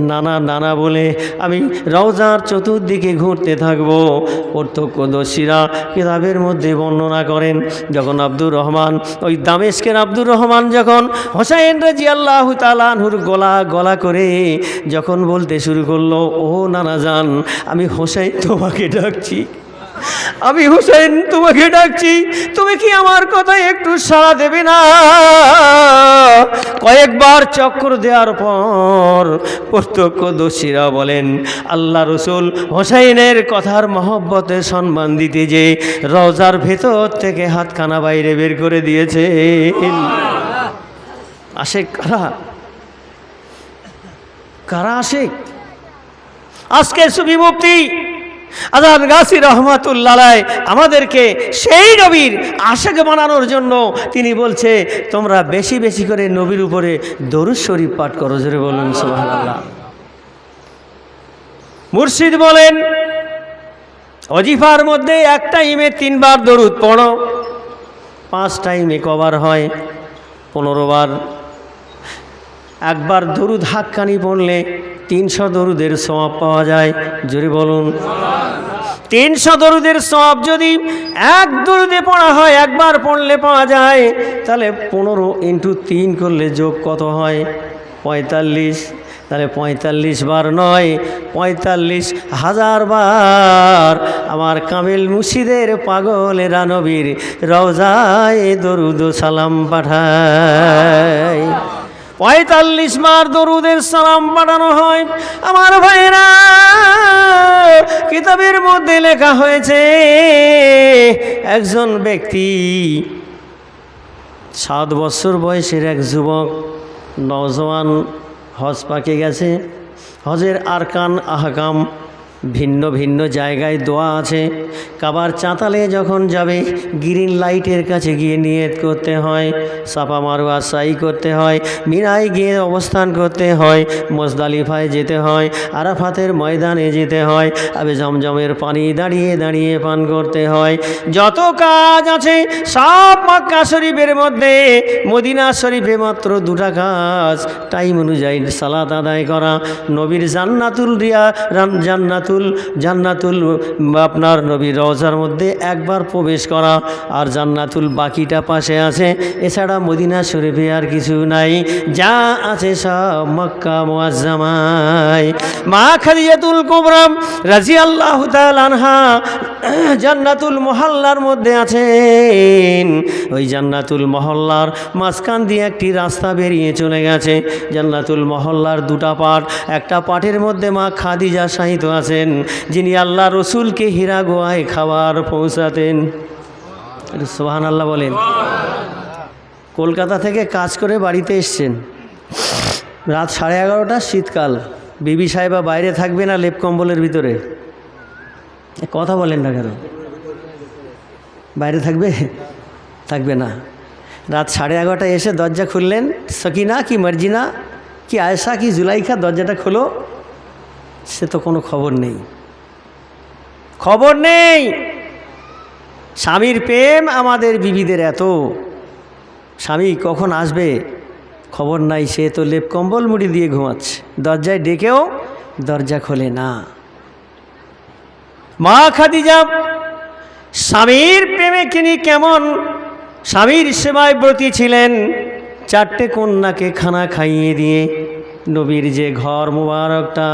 নানা নানা বলে আমি রওজার চতুর্দিকে ঘুরতে থাকব। প্রত্যক্ষদর্শীরা কিতাবের মধ্যে বর্ণনা করেন, যখন আব্দুর রহমান, ওই দামেস্কের আব্দুর রহমান যখন হোসেন রাদিয়াল্লাহু তাআলা আনহুর গলা করে যখন বলতে শুরু করলো, ও নানা জান, আমি হোসেন তোমাকে ডাকছি, আমি হোসেন তোমাকে ডাকছি, তুমি কি আমার কথায় একটু সাড়া দেবে না? কয়েকবার চক্কর দেওয়ার পর প্রত্যক্ষদর্শীরা বলেন, আল্লাহ রসুল হোসেনের কথার মহব্বতে সম্মান দিতে যে রওজার ভেতর থেকে হাতখানা বাইরে বের করে দিয়েছে। আশেক কারা? কারা আশেক? আজকে সুফি মুফতি আজাদ গাছি রহমাতুল্লাহ আলাইহি আমাদেরকে সেই নবীর আশেক বানানোর জন্য তিনি বলছে, তোমরা বেশি বেশি করে নবীর উপরে দরুদ শরীফ পাঠ করো, জোরে বলুন সুবহানাল্লাহ। মুর্শিদ বলেন, ওজিফার মধ্যে এক টাইমে 3 বার দরুদ পড়ো, 5 টাইমে কবার হয় 15 বার। একবার দরুদ হাক্কানি পড়লে 300 দরুদের সওয়াব পাওয়া যায়, জোরে বলুন। 300 দরুদের সওয়াব যদি এক দরুদে পড়া হয়, একবার পড়লে পাওয়া যায়, তাহলে 15 × 3 করলে যোগ কত হয়? 45। তাহলে 45 বার নয়, 45,000 বার আমার কামিল মুর্শিদের পাগলেরা নবীর রওজায় দরুদ সালাম পাঠায়। 45 বার দরুদের সালাম পাঠানো হয়। আমার ভাইরা, কিতাবের মধ্যে লেখা হয়েছে, একজন ব্যক্তি 7 বছর বয়সের এক যুবক নওজওয়ান হজ পাকে গেছে। হজের আরকান আহকাম ভিন্ন ভিন্ন জায়গায় দোয়া আছে। কাবার চাতালে যখন যাবে, গ্রিন লাইটের কাছে গিয়ে নিয়ত করতে হয়, সাফা মারওয়া সাই করতে হয়, মিনায় গিয়ে অবস্থান করতে হয়, মুজদালিফায় যেতে হয়, আরাফাতের ময়দানে যেতে হয়, আবে জমজমের পানি দাঁড়িয়ে দাঁড়িয়ে পান করতে হয়। যত কাজ আছে সব মক্কা শরীফের মধ্যে, মদিনা শরীফে মাত্র 2টা কাজ, টাইম অনুযায়ী সালাত আদায় করা, নবীর জান্নাতুল জান্নাতুল আপনার নবীর রওজার মধ্যে একবার প্রবেশ করা, আর জান্নাতুল বাকিটা পাশে আছে। এছাড়া মদিনা শরীফে আর কিছু নাই, যা আছে সব মক্কা মুআজ্জামায়। মা খাদিজাতুল কুবরা রাদিয়াল্লাহু তাআলা আনহা জান্নাতুল মহল্লার মধ্যে আছেন। ওই জান্নাতুল মহল্লার মাঝখান দিয়ে একটি রাস্তা বেরিয়ে চলে গেছে। জান্নাতুল মহল্লার দুটা পাট, একটা পাটের মধ্যে মা খাদিজা শায়িত আছেন, যিনি আল্লাহ রসুলকে হীরা গুহায় খাবার পৌঁছাতেন। সুবহানাল্লাহ বলেন। কলকাতা থেকে কাজ করে বাড়িতে এসছেন, রাত 11:30, শীতকাল। বিবি সাহেবা বাইরে থাকবে না লেপ কম্বলের ভিতরে? কথা বলেন না কেন? বাইরে থাকবে? থাকবে না। রাত 11:30 এসে দরজা খুললেন। সকিনা কি মার্জিনা কি আয়েশা কি জুলাইখা, দরজাটা খোলো। সে তো কোনো খবর নেই, খবর নেই। স্বামীর প্রেম আমাদের বিবিদের এত, স্বামী কখন আসবে খবর নাই। সে তো লেপ কম্বল মুড়ি দিয়ে ঘুমাচ্ছে, দরজায় ডেকেও দরজা খোলে না। মা খাদিজা স্বামীর প্রেমে তিনি কেমন স্বামীর সেবায় ব্রতী ছিলেন। 4টে কন্যাকে খানা খাইয়ে দিয়ে নবীর যে ঘর মুবারকটা,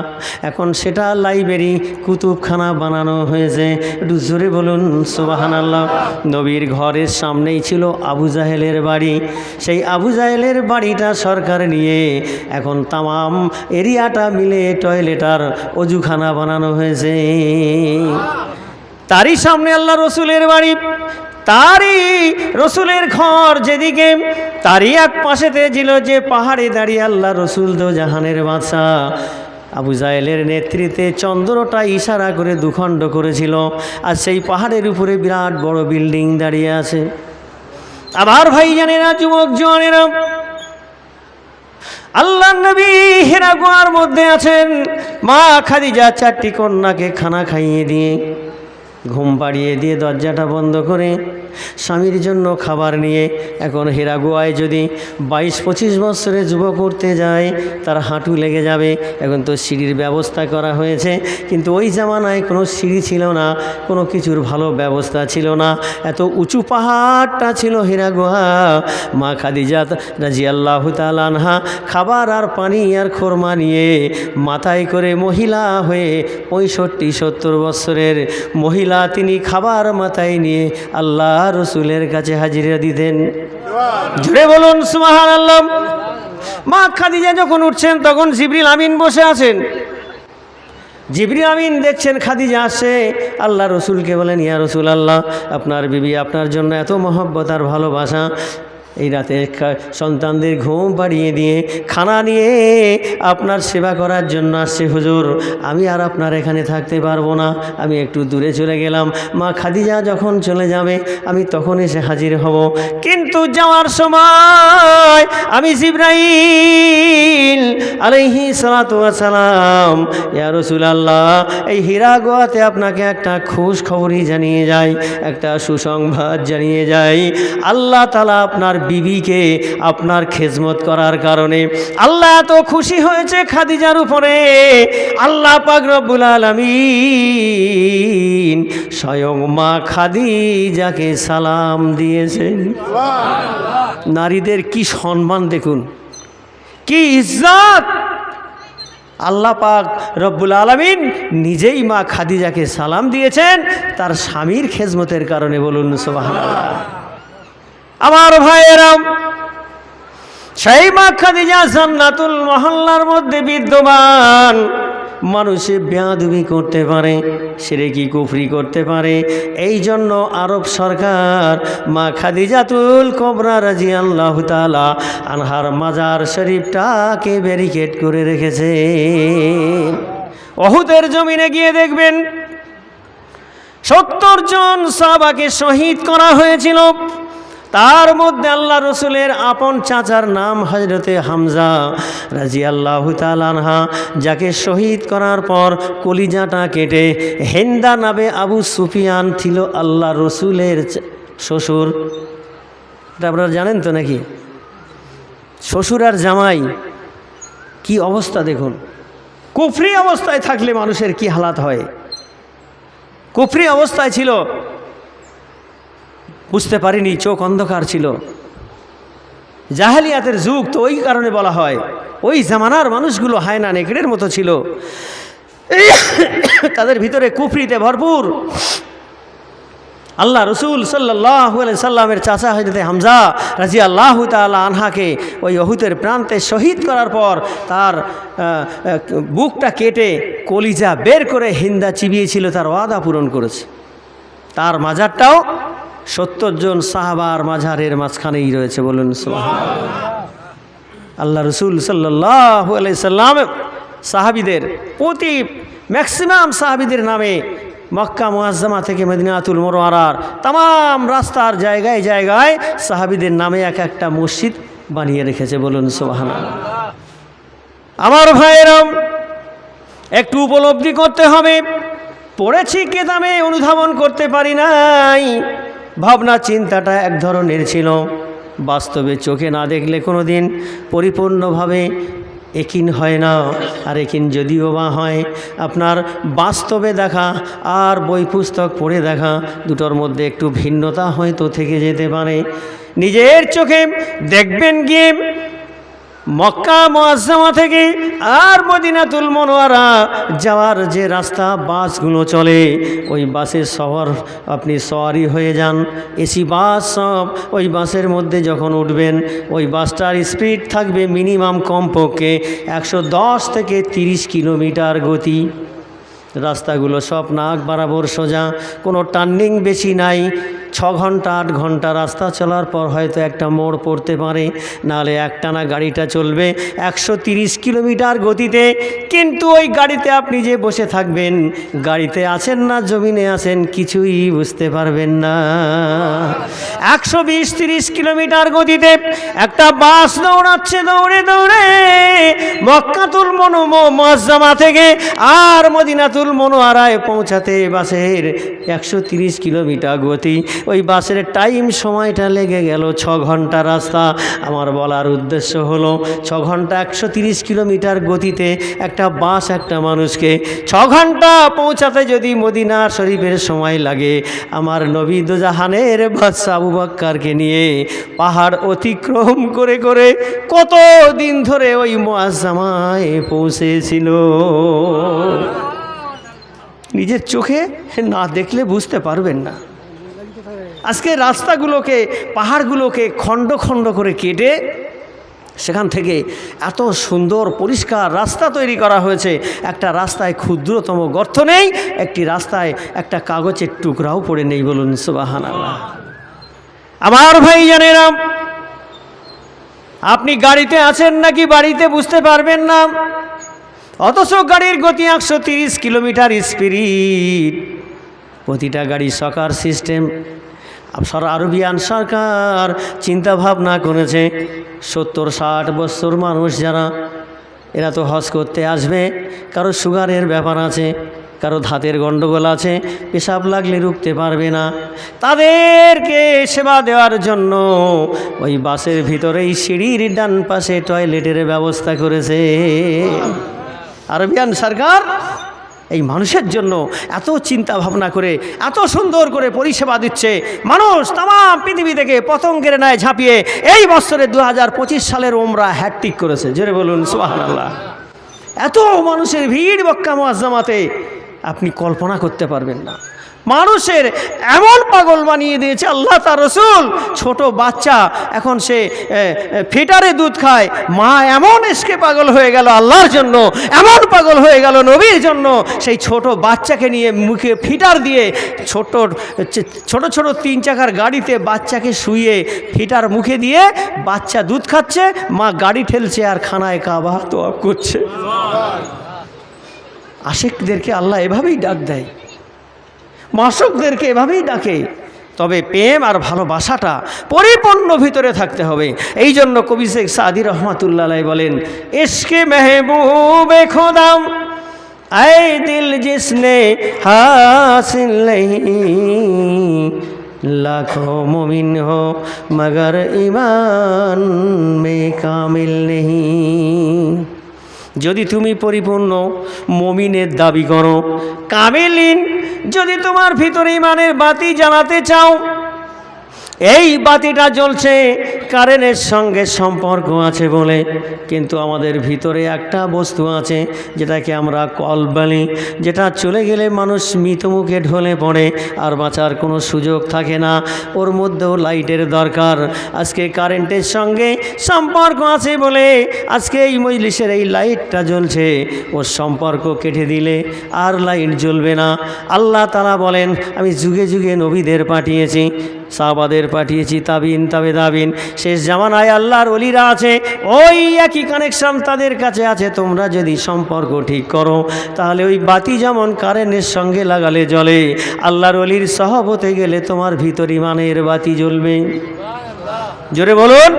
এখন সেটা লাইব্রেরি কুতুবখানা বানানো হয়েছে। একটু জোরে বলুন সুবহানাল্লাহ। নবীর ঘরের সামনেই ছিল আবু জাহেলের বাড়ি। সেই আবু জাহেলের বাড়িটা সরকার নিয়ে এখন তামাম এরিয়াটা মিলে টয়লেট আর অজুখানা বানানো হয়েছে। তারই সামনে আল্লাহ রসুলের বাড়ি, তারই রসুলের ঘর যেদিকে, তারই এক পাশেতে ছিল যে পাহাড়ে দাঁড়িয়ে আল্লাহ রসুল দো জাহানের বাদশা আবু জাহেলের নেতৃত্বে চন্দ্রটা ইশারা করে দুখণ্ড করেছিল। আর সেই পাহাড়ের উপরে বিরাট বড় বিল্ডিং দাঁড়িয়ে আছে। আবার ভাইজানেরা, যুবক জওয়ানেরা, আল্লাহ নবী হীরা গুহার মধ্যে আছেন। মা খাদিজা 4টি কন্যাকে খানা খাইয়ে দিয়ে, ঘুম পাড়িয়ে দিয়ে, দরজাটা বন্ধ করে স্বামীর জন্য খাবার নিয়ে এখন হীরা গুহায় যদি 22-25 বছরে যুবক উঠতে যায় তার হাঁটু লেগে যাবে। এখন তো সিঁড়ির ব্যবস্থা করা হয়েছে, কিন্তু ওই জামানায় কোনো সিঁড়ি ছিল না, কোনো কিছুর ভালো ব্যবস্থা ছিল না। এত উঁচু পাহাড়টা ছিল হীরা গুহা। মা খাদিজা রাদিয়াল্লাহু তাআলা আনহা খাবার আর পানি আর খোরমা নিয়ে মাথায় করে মহিলা হয়ে 65-70 বছরের মহিলা, তিনি খাবার মাথায় নিয়ে আল্লাহ রসুলের কাছে হাজিরা দিতেন। জুড়ে বলুন সুবহানাল্লাহ। মা খাদিজা যখন উঠছেন তখন জিবরিল আমিন বসে আছেন। জিবরিল আমিন দেখছেন খাদিজা আসে, আল্লাহ রসুলকে বলেন, ইয়া রসুল আল্লাহ, আপনার বিবি আপনার জন্য এত মহব্বত আর ভালোবাসা, এই রাতে সন্তানদের ঘুম পাড়িয়ে দিয়ে খানা নিয়ে আপনার সেবা করার জন্য আসছে হুজুর। আমি আর আপনার এখানে থাকতে পারবো না, আমি একটু দূরে চলে গেলাম। মা খাদিজা যখন চলে যাবে আমি তখন এসে হাজির হব। কিন্তু যাওয়ার সময় আমি জিবরাইল আলাইহিস সালাতু ওয়াস সালাম, ইয়া রাসূলুল্লাহ, এই হীরা গুহাতে আপনাকে একটা খুশ খবরই জানিয়ে যায়, একটা সুসংবাদ জানিয়ে যায়। আল্লাহ তাআলা আপনার বিবিকে আপনার খেজমত করার কারণে আল্লাহ এত খুশি হয়েছে খাদিজার উপরে। আল্লাহ পাক রব্বুল আলামিন স্বয়ং মা খাদিজাকে সালাম দিয়েছেন। নারীদের কি সম্মান দেখুন, কি ইজ্জত! আল্লাহ পাক রব্বুল আলামিন নিজেই মা খাদিজাকে সালাম দিয়েছেন তার স্বামীর খেজমতের কারণে। বলুন সুবহানাল্লাহ। আমার ভাইয়েরা, সেই মা খাদিজা জান্নাতুল মহল্লার মধ্যে বিদ্যমান। মানুষে বেয়াদবি করতে পারে, শিরকি কুফরি করতে পারে, এই জন্য আরব সরকার মা খাদিজাতুল কুবরা রাদিয়াল্লাহু তাআলা আনহার মাজার শরীফটাকে ব্যারিকেড করে রেখেছে। উহুদের জমিনে গিয়ে দেখবেন 70 জন সাহাবাকে শহীদ করা হয়েছিল। তার মধ্যে আল্লাহ রসুলের আপন চাচার নাম হযরতে হামজা রাদিয়াল্লাহু তাআলা আনহা, যাকে শহীদ করার পর কলিজাটা কেটে হিন্দা নামে আবু সুফিয়ান ছিল আল্লাহ রসুলের শ্বশুর। এটা আপনারা জানেন তো নাকি? শ্বশুর আর জামাই কি অবস্থা দেখুন। কুফরি অবস্থায় থাকলে মানুষের কি হালাত হয়। কুফরি অবস্থায় ছিল, বুঝতে পারিনি, চোখ অন্ধকার ছিল। জাহেলিয়াতের যুগ তো ওই কারণে বলা হয়, ওই জামানার মানুষগুলো হায়না নেকড়ের মতো ছিল, তাদের ভিতরে কুফরিতে ভরপুর। আল্লাহ রসুল সাল্লাল্লাহু আলাইহি সাল্লামের চাচা হযরত হামজা রাদিয়াল্লাহু তাআলা আনহাকে ওই উহুদের প্রান্তে শহীদ করার পর তার বুকটা কেটে কলিজা বের করে হিন্দা চিবিয়েছিল, তার ওয়াদা পূরণ করেছে। তার মাজারটাও 70 জন সাহাবার মাজারের মাঝখানেই রয়েছে, বলুন সুবহানাল্লাহ। আল্লাহ রসুল সাল্লাল্লাহু আলাইহি সাল্লাম সাহাবীদের প্রতি ম্যাক্সিমাম সাহাবীদের নামে মক্কা মুআজ্জামা থেকে মদিনাতুল মুনাওয়ারার তাম রাস্তার জায়গায় জায়গায় সাহাবীদের নামে এক একটা মসজিদ বানিয়ে রেখেছে, বলুন সুবহানাল্লাহ। আমার ভাইয়েরাম, একটু উপলব্ধি করতে হবে, পড়েছি কেতাবে, অনুধাবন করতে পারি নাই। ভাবনা চিন্তাটা এক ধরনের ছিল, বাস্তবে চোখে না দেখলে কোনো দিন পরিপূর্ণভাবে একিন হয় না। আর একিন যদিও বা হয়, আপনার বাস্তবে দেখা আর বই পুস্তক পড়ে দেখা দুটোর মধ্যে একটু ভিন্নতা হয়তো থেকে যেতে পারে। নিজের চোখে দেখবেন গিয়ে মক্কা মুআজ্জামা থেকে আর মদিনাতুল মুনাওয়ারা যাওয়ার যে রাস্তা বাসগুলো চলে, ওই বাসের সওয়ার আপনি সওয়ারি হয়ে যান, এসি বাস সব। ওই বাসের মধ্যে যখন উঠবেন, ওই বাসটার স্পিড থাকবে মিনিমাম কমপক্ষে 110 থেকে 30 কিলোমিটার গতি। রাস্তাগুলো সব নাক বরাবর সোজা, কোনো টার্নিং বেশি নাই। 6 ঘন্টা 8 ঘন্টা রাস্তা চলার পর হয়তো একটা মোড় পড়তে পারে, নাহলে একটানা গাড়িটা চলবে 130 কিলোমিটার গতিতে। কিন্তু ওই গাড়িতে আপনি যে বসে থাকবেন, গাড়িতে আছেন না জমিনে আছেন কিছুই বুঝতে পারবেন না। 120-30 কিলোমিটার গতিতে একটা বাস দৌড়াচ্ছে, দৌড়ে দৌড়ে মক্কাতুল মুআজ্জামা থেকে আর মদিনাতুল মুনাওয়ারায় পৌঁছাতে বাসের 130 কিলোমিটার গতি। ওই বাসের টাইম সময়টা লেগে গেল 6 ঘন্টা রাস্তা। আমার বলার উদ্দেশ্য হলো 6 ঘন্টা 130 কিলোমিটার গতিতে একটা বাস একটা মানুষকে 6 ঘন্টা পৌঁছাতে যদি মদিনা শরীফের সময় লাগে, আমার নবী দোজাহানের বাদশা আবু বকরকে নিয়ে পাহাড় অতিক্রম করে করে কত দিন ধরে ওই মুআজ্জামায় পৌঁছেছিল। নিজের চোখে না দেখলে বুঝতে পারবেন না। আজকে রাস্তাগুলোকে, পাহাড়গুলোকে খণ্ড খণ্ড করে কেটে সেখান থেকে এত সুন্দর পরিষ্কার রাস্তা তৈরি করা হয়েছে। একটা রাস্তায় ক্ষুদ্রতম গর্ত নেই, একটি রাস্তায় একটা কাগজের টুকরাও পড়ে নেই, বলুন সুবহানাল্লাহ। আমার ভাই জানেরা, আপনি গাড়িতে আছেন নাকি বাড়িতে বুঝতে পারবেন না, অথচ গাড়ির গতি 130 কিলোমিটার স্পিড। প্রতিটা গাড়ি সকার সিস্টেম। আরবিয়ান সরকার চিন্তা ভাবনা করেছে 70-60 বছর মানুষ যারা, এরা তো হজ করতে আসবে, কারো সুগারের ব্যাপার আছে, কারো ধাতের গন্ডগোল আছে, পেশাব লাগলে রুখতে পারবে না, তাদেরকে সেবা দেওয়ার জন্য ওই বাসের ভিতরেই সিঁড়ির ডান পাশে টয়লেটের ব্যবস্থা করেছে আরবিয়ান সরকার। এই মানুষের জন্য এত চিন্তা ভাবনা করে এত সুন্দর করে পরিষেবা দিচ্ছে। মানুষ তাম পৃথিবী থেকে পতঙ্গের ন্যায় ঝাঁপিয়ে এই বছরে 2025 সালের ওমরা হ্যাট্রিক করেছে, জোরে বলুন সুবহানাল্লাহ। এত মানুষের ভিড় মক্কা মুআজ্জামাতে আপনি কল্পনা করতে পারবেন না। মানুষের এমন পাগল বানিয়ে দিয়েছে আল্লাহ তার রসুল। ছোট বাচ্চা এখন সে ফিটারে দুধ খায়, মা এমন এসকে পাগল হয়ে গেল আল্লাহর জন্য, এমন পাগল হয়ে গেল নবীর জন্য। সেই ছোট বাচ্চাকে নিয়ে মুখে ফিটার দিয়ে ছোট ছোট 3 চাকার গাড়িতে বাচ্চাকে শুইয়ে ফিটার মুখে দিয়ে বাচ্চা দুধ খাচ্ছে, মা গাড়ি ঠেলছে আর খানায় কাবা তোয়াব করছে। আশিকদেরকে আল্লাহ এভাবেই ডাক দেয়, মাসুকদেরকে এভাবেই ডাকে। তবে প্রেম আর ভালোবাসাটা পরিপূর্ণ ভিতরে থাকতে হবে। এই জন্য কবি শেখ সাদি রহমাতুল্লাহ আলাইহি বলেন, ইশকে মেহবুবে খোদা আয়ে দিল জিসনে হাসিল नहीं, लाखों मुमिन हो मगर ईमान में कामिल नहीं। যদি তুমি পরিপূর্ণ মুমিনের দাবি করো, কামিলিন, যদি তোমার ভিতরে ঈমানের বাতি জ্বালাতে চাও, এই বাতিটা জ্বলছে কারেন্টের সঙ্গে সম্পর্ক আছে বলে, কিন্তু আমাদের ভিতরে একটা বস্তু আছে যেটাকে আমরা কল বলি, যেটা চলে গেলে মানুষ মৃত্যুমুখে ঢলে পড়ে আর বাঁচার কোনো সুযোগ থাকে না। ওর মধ্যেও লাইটের দরকার। আজকে কারেন্টের সঙ্গে সম্পর্ক আছে বলে আজকে এই মজলিসের এই লাইটটা জ্বলছে। ওর সম্পর্ক কেটে দিলে আর লাইট জ্বলবে না। আল্লাহ তাআলা বলেন, আমি যুগে যুগে নবীদের পাঠিয়েছি, সাহাবাদের পাঠিয়েছি, তাবিন, তাবে তাবিন, শেষ জামানায় আল্লাহর ওলিরা আছে, ওই একই কানেকশন তাদের কাছে আছে। তোমরা যদি সম্পর্ক ঠিক করো তাহলে ওই বাতি যেমন কারেন্টের সঙ্গে লাগালে জ্বলে, আল্লাহর ওলির সহবতে গেলে তোমার ভিতর ঈমানের বাতি জ্বলবে। জোরে বলুন।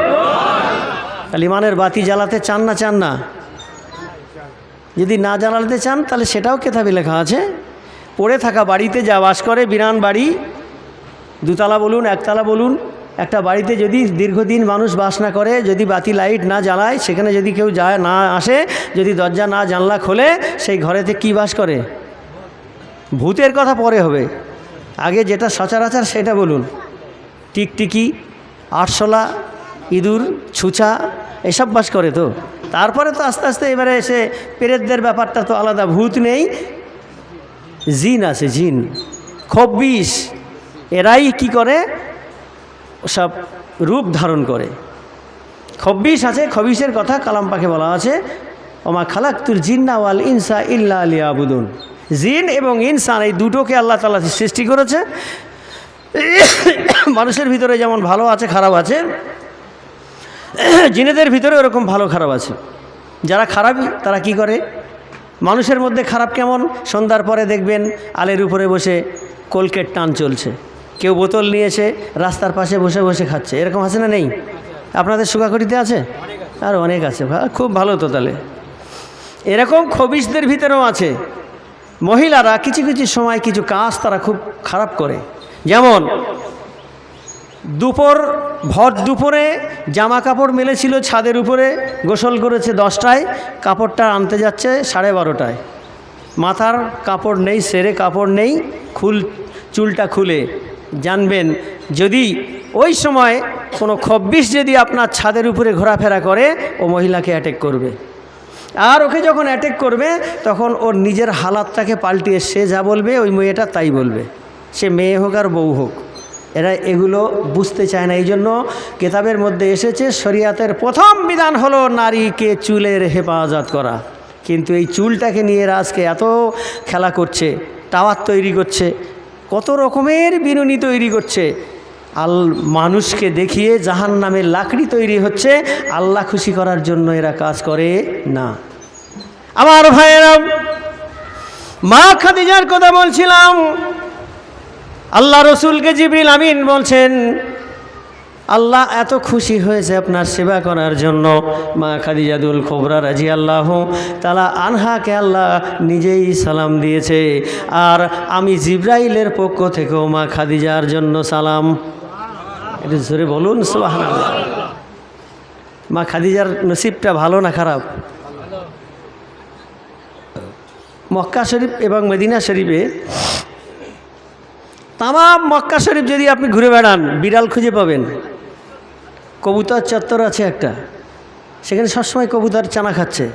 তাহলে ঈমানের বাতি জ্বালাতে চান না চান না? যদি না জ্বালাতে চান তাহলে সেটাও কেতাবে লেখা আছে। পড়ে থাকা বাড়িতে যা বাস করে, বিরান বাড়ি, দুতলা বলুন, একতলা বলুন, একটা বাড়িতে যদি দীর্ঘদিন মানুষ বাস না করে, যদি বাতি লাইট না জ্বালায়, সেখানে যদি কেউ যায় না আসে, যদি দরজা না জানলা খোলে, সেই ঘরেতে কি বাস করে? ভূতের কথা পরে হবে, আগে যেটা সচরাচর সেটা বলুন। টিকটিকি, আরশোলা, ইঁদুর, ছুঁচা এসব বাস করে তো। তারপরে তো আস্তে আস্তে এবারে এসে পেরেতদের ব্যাপারটা তো আলাদা। ভূত নেই, জিন আছে, জিন, খব্বিশ, এরাই কি করে? সব রূপ ধারণ করে। খব্বিশ আছে, খবিশের কথা কালাম পাকে বলা আছে, ওমা খালাকতুল জিন্না ওয়াল ইনসা ইল্লা লিয়াবুদুন। জিন এবং ইনসান এই দুটোকে আল্লাহ তাআলা সৃষ্টি করেছে। মানুষের ভিতরে যেমন ভালো আছে খারাপ আছে, জিনেদের ভিতরে ওরকম ভালো খারাপ আছে। যারা খারাপই তারা কি করে? মানুষের মধ্যে খারাপ কেমন? সন্ধ্যার পরে দেখবেন আলের উপরে বসে কলকেট টান চলছে, কেউ বোতল নিয়েছে রাস্তার পাশে বসে বসে খাচ্ছে, এরকম আছে না নেই? আপনাদের সুগাখড়িতে আছে? আর অনেক আছে, খুব ভালো তো। তাহলে এরকম খবিশদের ভিতরেও আছে। মহিলারা কিছু কিছু সময় কিছু কাজ তারা খুব খারাপ করে। যেমন ভর দুপুরে জামা কাপড় মেলেছিল ছাদের উপরে, গোসল করেছে 10টায়, কাপড়টা আনতে যাচ্ছে 12:30টায়, মাথার কাপড় নেই, সেরে কাপড় নেই, চুলটা খুলে। জানবেন যদি ওই সময় কোনো খব্বিশ যদি আপনার ছাদের উপরে ঘোরাফেরা করে, ও মহিলাকে অ্যাটাক করবে। আর ওকে যখন অ্যাটাক করবে তখন ওর নিজের হালাতটাকে পাল্টিয়ে সে যা বলবে ওই মেয়েটা তাই বলবে, সে মেয়ে হোক আর বউ হোক। এরা এগুলো বুঝতে চায় না। এই জন্য কেতাবের মধ্যে এসেছে শরিয়াতের প্রথম বিধান হলো নারীকে চুলের হেফাজত করা। কিন্তু এই চুলটাকে নিয়ে এরা আজকে এত খেলা করছে, টাওয়ার তৈরি করছে, কত রকমের বিনুনি তৈরি করছে, মানুষকে দেখিয়ে জাহান্নামের লাকড়ি তৈরি হচ্ছে। আল্লাহ খুশি করার জন্য এরা কাজ করে না। আমার ভাইয়েরা, মা খাদিজার কথা বলছিলাম। আল্লাহ রসুলকে জিবরিল আমিন বলছেন, আল্লাহ এত খুশি হয়েছে আপনার সেবা করার জন্য। মা খাদিজাতুল কুবরা রাদিয়াল্লাহু তাআলা আনহাকে আল্লাহ নিজেই সালাম দিয়েছে। আর আমি জিবরাইলের পক্ষ থেকেও মা খাদিজার জন্য সালাম। একটু জোরে বলুন সুবহানাল্লাহ। মা খাদিজার নসিবটা ভালো না খারাপ? মক্কা শরীফ এবং মদিনা শরীফে, তামাম মক্কা শরীফ যদি আপনি ঘুরে বেড়ান, বিড়াল খুঁজে পাবেন। কবুতর চত্বর আছে একটা, সেখানে সবসময় কবুতর চানা খাচ্ছে।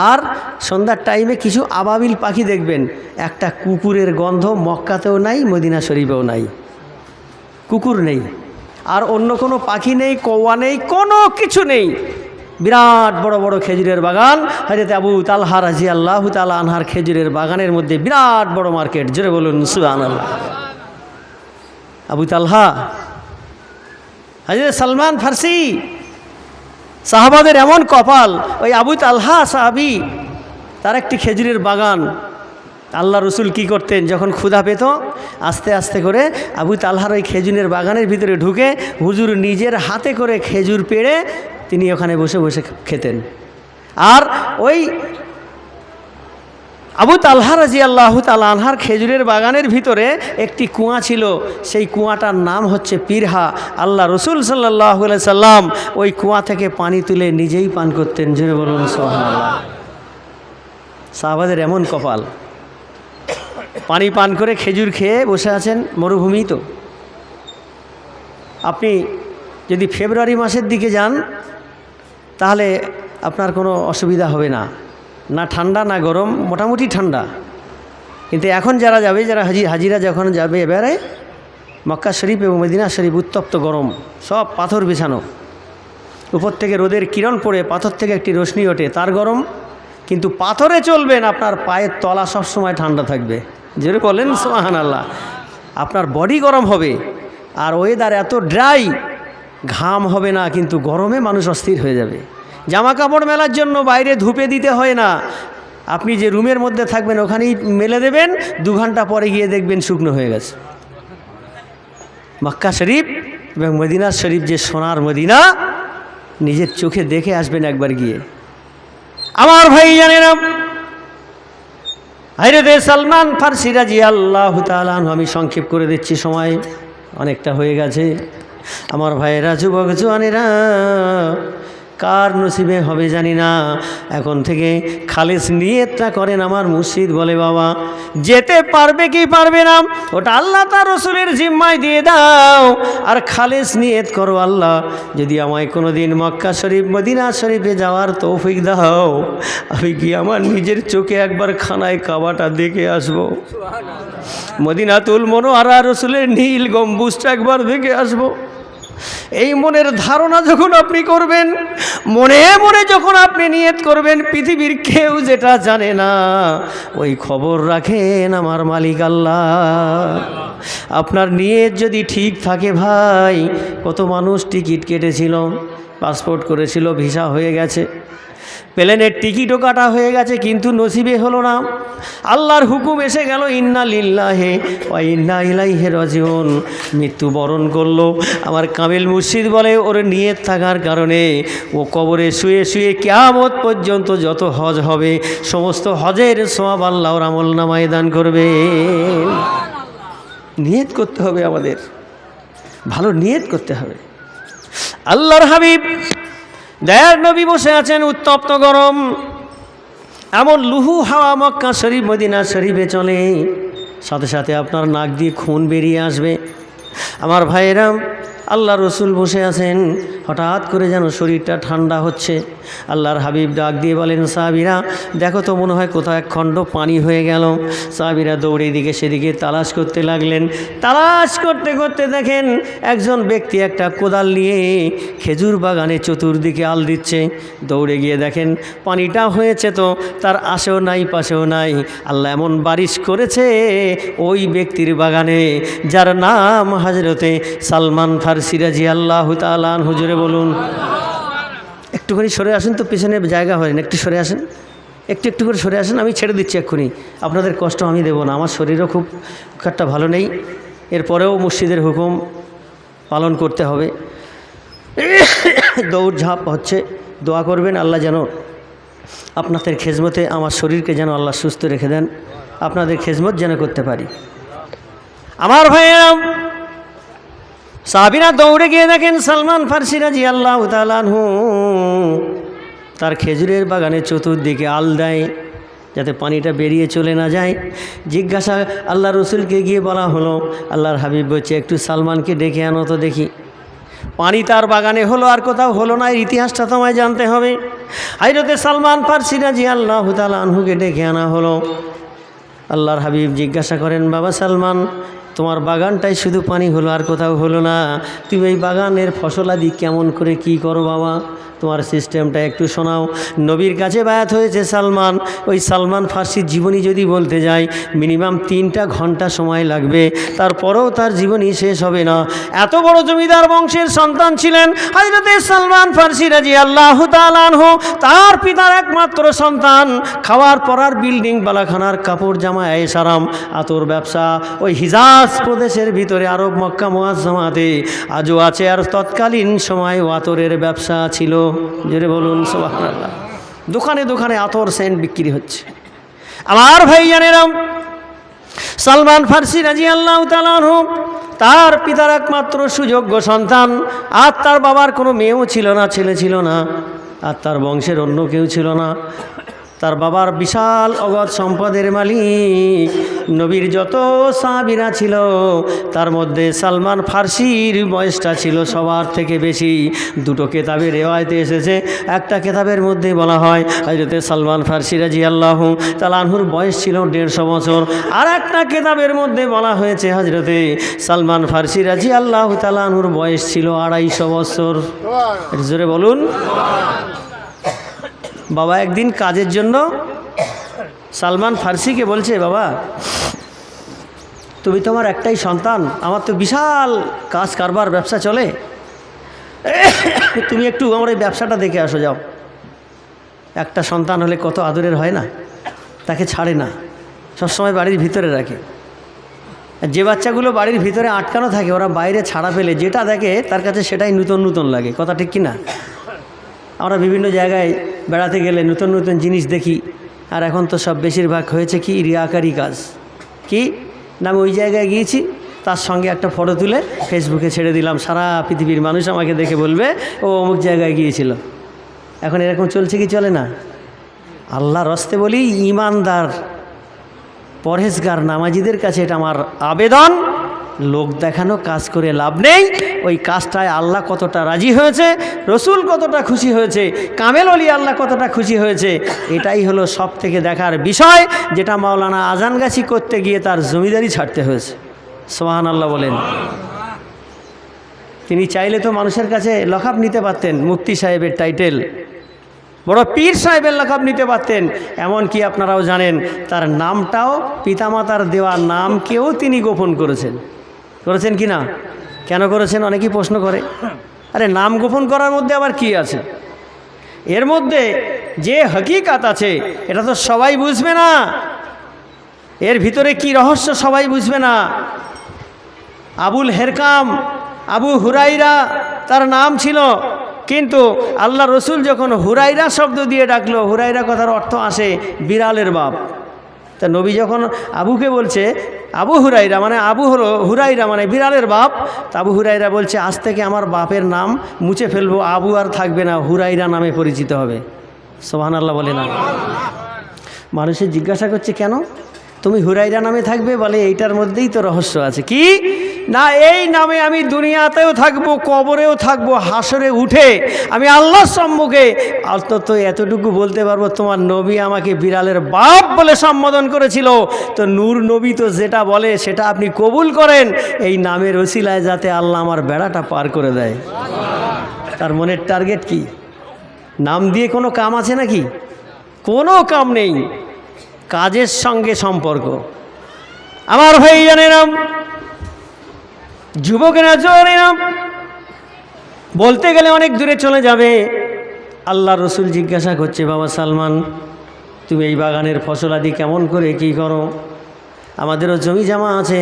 আর সন্ধ্যার টাইমে কিছু আবাবিল পাখি দেখবেন। একটা কুকুরের গন্ধ মক্কাতেও নাই, মদিনা শরীফেও নাই, কুকুর নেই। আর অন্য কোনো পাখি নেই, কৌয়া নেই, কোনো কিছু নেই। বিরাট বড় বড় খেজুরের বাগান। হযরত আবু তালহা রাদিয়াল্লাহু তাআলা আনহার খেজুরের বাগানের মধ্যে বিরাট বড় মার্কেট। জোরে বলুন সুবহানাল্লাহ। আবু তালহা, হযরত সালমান ফার্সি, সাহাবাদের এমন কপাল, ওই আবু তালহা সাহাবী, তার একটি খেজুরের বাগান। আল্লাহ রসুল কি করতেন? যখন ক্ষুধা পেত আস্তে আস্তে করে আবু তালহার ওই খেজুরের বাগানের ভিতরে ঢুকে হুজুর নিজের হাতে করে খেজুর পেড়ে তিনি ওখানে বসে বসে খেতেন। আর ওই আবু তালহা রাদিয়াল্লাহু তাআলা আনহার খেজুরের বাগানের ভিতরে একটি কুয়া ছিল, সেই কুয়াটার নাম হচ্ছে পিরহা। আল্লাহ রসুল সাল্লাল্লাহু আলাইহি সাল্লাম ওই কুয়া থেকে পানি তুলে নিজেই পান করতেন। জোরে বলুন সুবহানাল্লাহ। সাহাবাদের এমন কপাল, পানি পান করে খেজুর খেয়ে বসে আছেন, মরুভূমি তো। আপনি যদি ফেব্রুয়ারি মাসের দিকে যান তাহলে আপনার কোনো অসুবিধা হবে না, না ঠান্ডা না গরম, মোটামুটি ঠান্ডা। কিন্তু এখন যারা যাবে, যারা হাজিরা যখন যাবে এবারে মক্কা শরীফ এবং মদিনা শরীফ, উত্তপ্ত গরম, সব পাথর বিছানো, উপর থেকে রোদের কিরণ পড়ে পাথর থেকে একটি রশ্মি ওঠে, তার গরম। কিন্তু পাথরে চলবেন, আপনার পায়ের তলা সবসময় ঠান্ডা থাকবে। যেটা বলেন সুবহানাল্লাহ। আপনার বডি গরম হবে, আর ওয়েদার এত ড্রাই, ঘাম হবে না, কিন্তু গরমে মানুষ অস্থির হয়ে যাবে। জামা কাপড় মেলার জন্য বাইরে ধুপে দিতে হয় না, আপনি যে রুমের মধ্যে থাকবেন ওখানেই মেলে দেবেন, 2 ঘন্টা পরে গিয়ে দেখবেন শুকনো হয়ে গেছে। মক্কা শরীফ এবং মদিনা শরীফ যে সোনার মদিনা, নিজের চোখে দেখে আসবেন একবার গিয়ে। আমার ভাই জানেন হযরতে সালমান ফারসি রাদিয়াল্লাহু তাআলা আনহু, আমি সংক্ষেপ করে দিচ্ছি, সময় অনেকটা হয়ে গেছে। আমার ভাইয়েরা, যুবক জওয়ানেরা, কার নসিবে হবে জানি না, এখন থেকে খালেস নিয়তটা করেন। আমার মুর্শিদ বলে, বাবা যেতে পারবে কি পারবে না ওটা আল্লাহ তার রসুলের জিম্মায় দিয়ে দাও, আর খালেস নিয়ত করো, আল্লাহ যদি আমায় কোনো দিন মক্কা শরীফ মদিনা শরীফে যাওয়ার তৌফিক দাও, আমি কি আমার নিজের চোখে একবার খানায় কাবাটা দেখে আসবো, মদিনাতুল মুনাওয়ারা রসুলের নীল গম্বুজটা একবার দেখে আসবো। এই মনের ধারণা যখন আপনি করবেন, মনে মনে যখন আপনি নিয়ত করবেন, পৃথিবীর কেউ যেটা জানে না, ওই খবর রাখেন আমার মালিক আল্লাহ। আপনার নিয়ত যদি ঠিক থাকে ভাই, কত মানুষ টিকিট কেটেছিল, পাসপোর্ট করেছিল, ভিসা হয়ে গেছে, প্লেনের টিকিটও কাটা হয়ে গেছে, কিন্তু নসিবে হলো না। আল্লাহর হুকুম এসে গেল, ইন্না লিল্লাহি ওয়া ইন্না ইলাইহি রাজিউন, মৃত্যুবরণ করলো। আমার কামিল মুর্শিদ বলে, ওর নিয়ত থাকার কারণে ও কবরে শুয়ে শুয়ে কিয়ামত পর্যন্ত যত হজ হবে, সমস্ত হজের সওয়াব আল্লাহ ওর আমলনামায় দান করবে। নিয়ত করতে হবে, আমাদের ভালো নিয়ত করতে হবে। আল্লাহর হাবিব দয়ার নবী বসে আছেন, উত্তপ্ত গরম, এমন লুহু হাওয়া মক্কা শরীফ মদিনা শরীফে চলে, সাথে সাথে আপনার নাক দিয়ে খুন বেরিয়ে আসবে। আমার ভাইয়েরা, আল্লাহ রসুল বসে আছেন, হঠাৎ করে যেন শরীরটা ঠান্ডা হচ্ছে। আল্লাহর হাবিব ডাক দিয়ে বলেন, সাহাবীরা দেখো তো, মনে হয় কোথাও এক খণ্ড পানি হয়ে গেল। সাহাবীরা দৌড়ে এদিকে সেদিকে তালাশ করতে লাগলেন। তালাশ করতে করতে দেখেন একজন ব্যক্তি একটা কোদাল নিয়ে খেজুর বাগানে চতুর্দিকে আল দিচ্ছে। দৌড়ে গিয়ে দেখেন পানিটা হয়েছে, তো তার আশেও নাই পাশেও নাই। আল্লাহ এমন বারিশ করেছে ওই ব্যক্তির বাগানে, যার নাম হযরতে সালমান ফারসি রাদিয়াল্লাহু তাআলা আনহু। হুজুরে বলুন, একটুখানি সরে আসেন তো, পিছনে জায়গা হয় না, একটু সরে আসেন, একটু করে সরে আসেন, আমি ছেড়ে দিচ্ছি এক্ষুনি, আপনাদের কষ্ট আমি দেব না। আমার শরীরও খুব একটা ভালো নেই, এরপরেও মসজিদের হুকুম পালন করতে হবে। দৌড়ঝাঁপ হচ্ছে, দোয়া করবেন আল্লাহ যেন আপনাদের খেজমতে আমার শরীরকে যেন আল্লাহ সুস্থ রেখে দেন, আপনাদের খেজমত যেন করতে পারি। আমার ভাইয়েরা, সাহাবীরা দৌড়ে গিয়ে দেখেন সালমান ফারসি রাদিয়াল্লাহু তাআলা আনহু তার খেজুরের বাগানে চতুর্দিকে আল দেয়, যাতে পানিটা বেরিয়ে চলে না যায়। জিজ্ঞাসা আল্লাহ রসুলকে গিয়ে বলা হলো, আল্লাহর হাবিব বলছে, একটু সালমানকে ডেকে আনো তো দেখি। পানি তার বাগানে হলো, আর কোথাও হলো না, এর ইতিহাসটা তোমায় জানতে হবে। হযরতে সালমান ফারসি রাদিয়াল্লাহু তাআলা আনহুকে ডেকে আনা হলো। আল্লাহর হাবিব জিজ্ঞাসা করেন, বাবা সালমান, তোমার বাগানটাই শুধু পানি হলো, আর কোথাও হলো না, তুমি এই বাগানের ফসলাদি কেমন করে কি করো বাবা, তোমার সিস্টেমটা একটু শোনাও। নবীর কাছে বায়াত হয়েছে সালমান। ওই সালমান ফারসির জীবনী যদি বলতে যাই, মিনিমাম 3টা ঘন্টা সময় লাগবে, তারপরেও তার জীবনী শেষ হবে না। এত বড় জমিদার বংশের সন্তান ছিলেন হযরতে সালমান ফারসি রাদিয়াল্লাহু তাআলা আনহু। তার পিতার একমাত্র সন্তান, খাওয়ার পরার বিল্ডিং, বালাখানার কাপড় জামা, আয়েশারাম, আতর ব্যবসা ওই হিজাজ প্রদেশের ভিতরে, আরব মক্কা মুআজ্জামাতে আজও আছে, আর তৎকালীন সময় আতরের ব্যবসা ছিল। জোরে বলুন সুবহানাল্লাহ। দোকানে দোকানে আতর সেন্ট বিক্রি হচ্ছে। আমার ভাইজানেরা, সালমান ফার্সি রাদিয়াল্লাহু তাআলা আনহু তার পিতার একমাত্র সুযোগ্য সন্তান, আর তার বাবার কোনো মেয়েও ছিল না, ছেলে ছিল না, আর তার বংশের অন্য কেউ ছিল না। তার বাবার বিশাল অগাধ সম্পদের মালিক। নবীর যত সাহাবীরা ছিল তার মধ্যে সালমান ফার্সির বয়সটা ছিল সবার থেকে বেশি। দুটো কেতাবে রেওয়ায়েতে এসেছে, একটা কেতাবের মধ্যে বলা হয় হযরতে সালমান ফার্সি রাদিয়াল্লাহু তাআলা আনহুর বয়স ছিল 150 বছর, আর একটা কেতাবের মধ্যে বলা হয়েছে হযরতে সালমান ফার্সি রাদিয়াল্লাহু তাআলা আনহুর বয়স ছিল 250 বছর। জোরে বলুন। বাবা একদিন কাজের জন্য সালমান ফার্সিকে বলছে, বাবা তুমি তোমার একটাই সন্তান, আমার তো বিশাল কাজ কারবার ব্যবসা চলে, তুমি একটু আমার এই ব্যবসাটা দেখে আসো যাও। একটা সন্তান হলে কত আদরের হয় না, তাকে ছাড়ে না, সবসময় বাড়ির ভিতরে রাখে। যে বাচ্চাগুলো বাড়ির ভিতরে আটকানো থাকে ওরা বাইরে ছাড়া পেলে যেটা দেখে তার কাছে সেটাই নূতন নূতন লাগে, কথা ঠিক কি না? আমরা বিভিন্ন জায়গায় বেড়াতে গেলে নতুন নতুন জিনিস দেখি, আর এখন তো সব বেশিরভাগ হয়েছে কি রিয়াকারি কাজ। কি না, আমি ওই জায়গায় গিয়েছি, তার সঙ্গে একটা ফটো তুলে ফেসবুকে ছেড়ে দিলাম, সারা পৃথিবীর মানুষ আমাকে দেখে বলবে ও অমুক জায়গায় গিয়েছিল। এখন এরকম চলছে কি চলে না? আল্লাহর রাস্তে বলি, ইমানদার পরহেজগার নামাজিদের কাছে এটা আমার আবেদন, লোক দেখানো কাজ করে লাভ নেই। ওই কাজটায় আল্লাহ কতটা রাজি হয়েছে, রসুল কতটা খুশি হয়েছে, কামেল ওলি আল্লাহ কতটা খুশি হয়েছে, এটাই হলো সব থেকে দেখার বিষয়, যেটা মাওলানা আজানগাছি করতে গিয়ে তার জমিদারি ছাড়তে হয়েছে। সুবহানাল্লাহ বলেন। তিনি চাইলে তো মানুষের কাছে লকাব নিতে পারতেন, মুফতি সাহেবের টাইটেল, বড় পীর সাহেবের লকাব নিতে পারতেন। এমনকি আপনারাও জানেন তার নামটাও পিতামাতার দেওয়া নামকেও তিনি গোপন করেছেন। করেছেন কি না? কেন করেছেন অনেকেই প্রশ্ন করে। আরে নাম গোপন করার মধ্যে আবার কি আছে? এর মধ্যে যে হকিকত আছে এটা তো সবাই বুঝবে না, এর ভিতরে কি রহস্য সবাই বুঝবে না। আবুল হেরকাম, আবু হুরাইরা তার নাম ছিল, কিন্তু আল্লাহ রসুল যখন হুরাইরা শব্দ দিয়ে ডাকলো, হুরাইরা কথার অর্থ আসে বিড়ালের বাপ। তা নবী যখন আবুকে বলছে আবু হুরাইরা, মানে আবু হলো হুরাইরা মানে বিড়ালের বাপ, তা আবু হুরাইরা বলছে আজ থেকে আমার বাপের নাম মুছে ফেলবো, আবু আর থাকবে না, হুরাইরা নামে পরিচিত হবে। সুবহানাল্লাহ বলে না? মানুষের জিজ্ঞাসা করছে কেন তুমি হুরাইরা নামে থাকবে? বলে এইটার মধ্যেই তো রহস্য আছে। কি না, এই নামে আমি দুনিয়াতেও থাকবো, কবরেও থাকবো, হাসরে উঠে আমি আল্লাহর সম্মুখে অন্তত এতটুকু বলতে পারবো তোমার নবী আমাকে বিড়ালের বাপ বলে সম্বোধন করেছিল। তো নূর নবী তো যেটা বলে সেটা আপনি কবুল করেন, এই নামের ওসিলায় যাতে আল্লাহ আমার বেড়াটা পার করে দেয়। তার মনের টার্গেট কি? নাম দিয়ে কোনো কাম আছে নাকি? কোনো কাম নেই, কাজের সঙ্গে সম্পর্ক। আমার ভাই জানেন, যুবকেরা জানেন, বলতে গেলে অনেক দূরে চলে যাবে। আল্লাহ রসুল জিজ্ঞাসা করছে, বাবা সালমান তুমি এই বাগানের ফসলাদি কেমন করে কি করো? আমাদেরও জমি জমা আছে,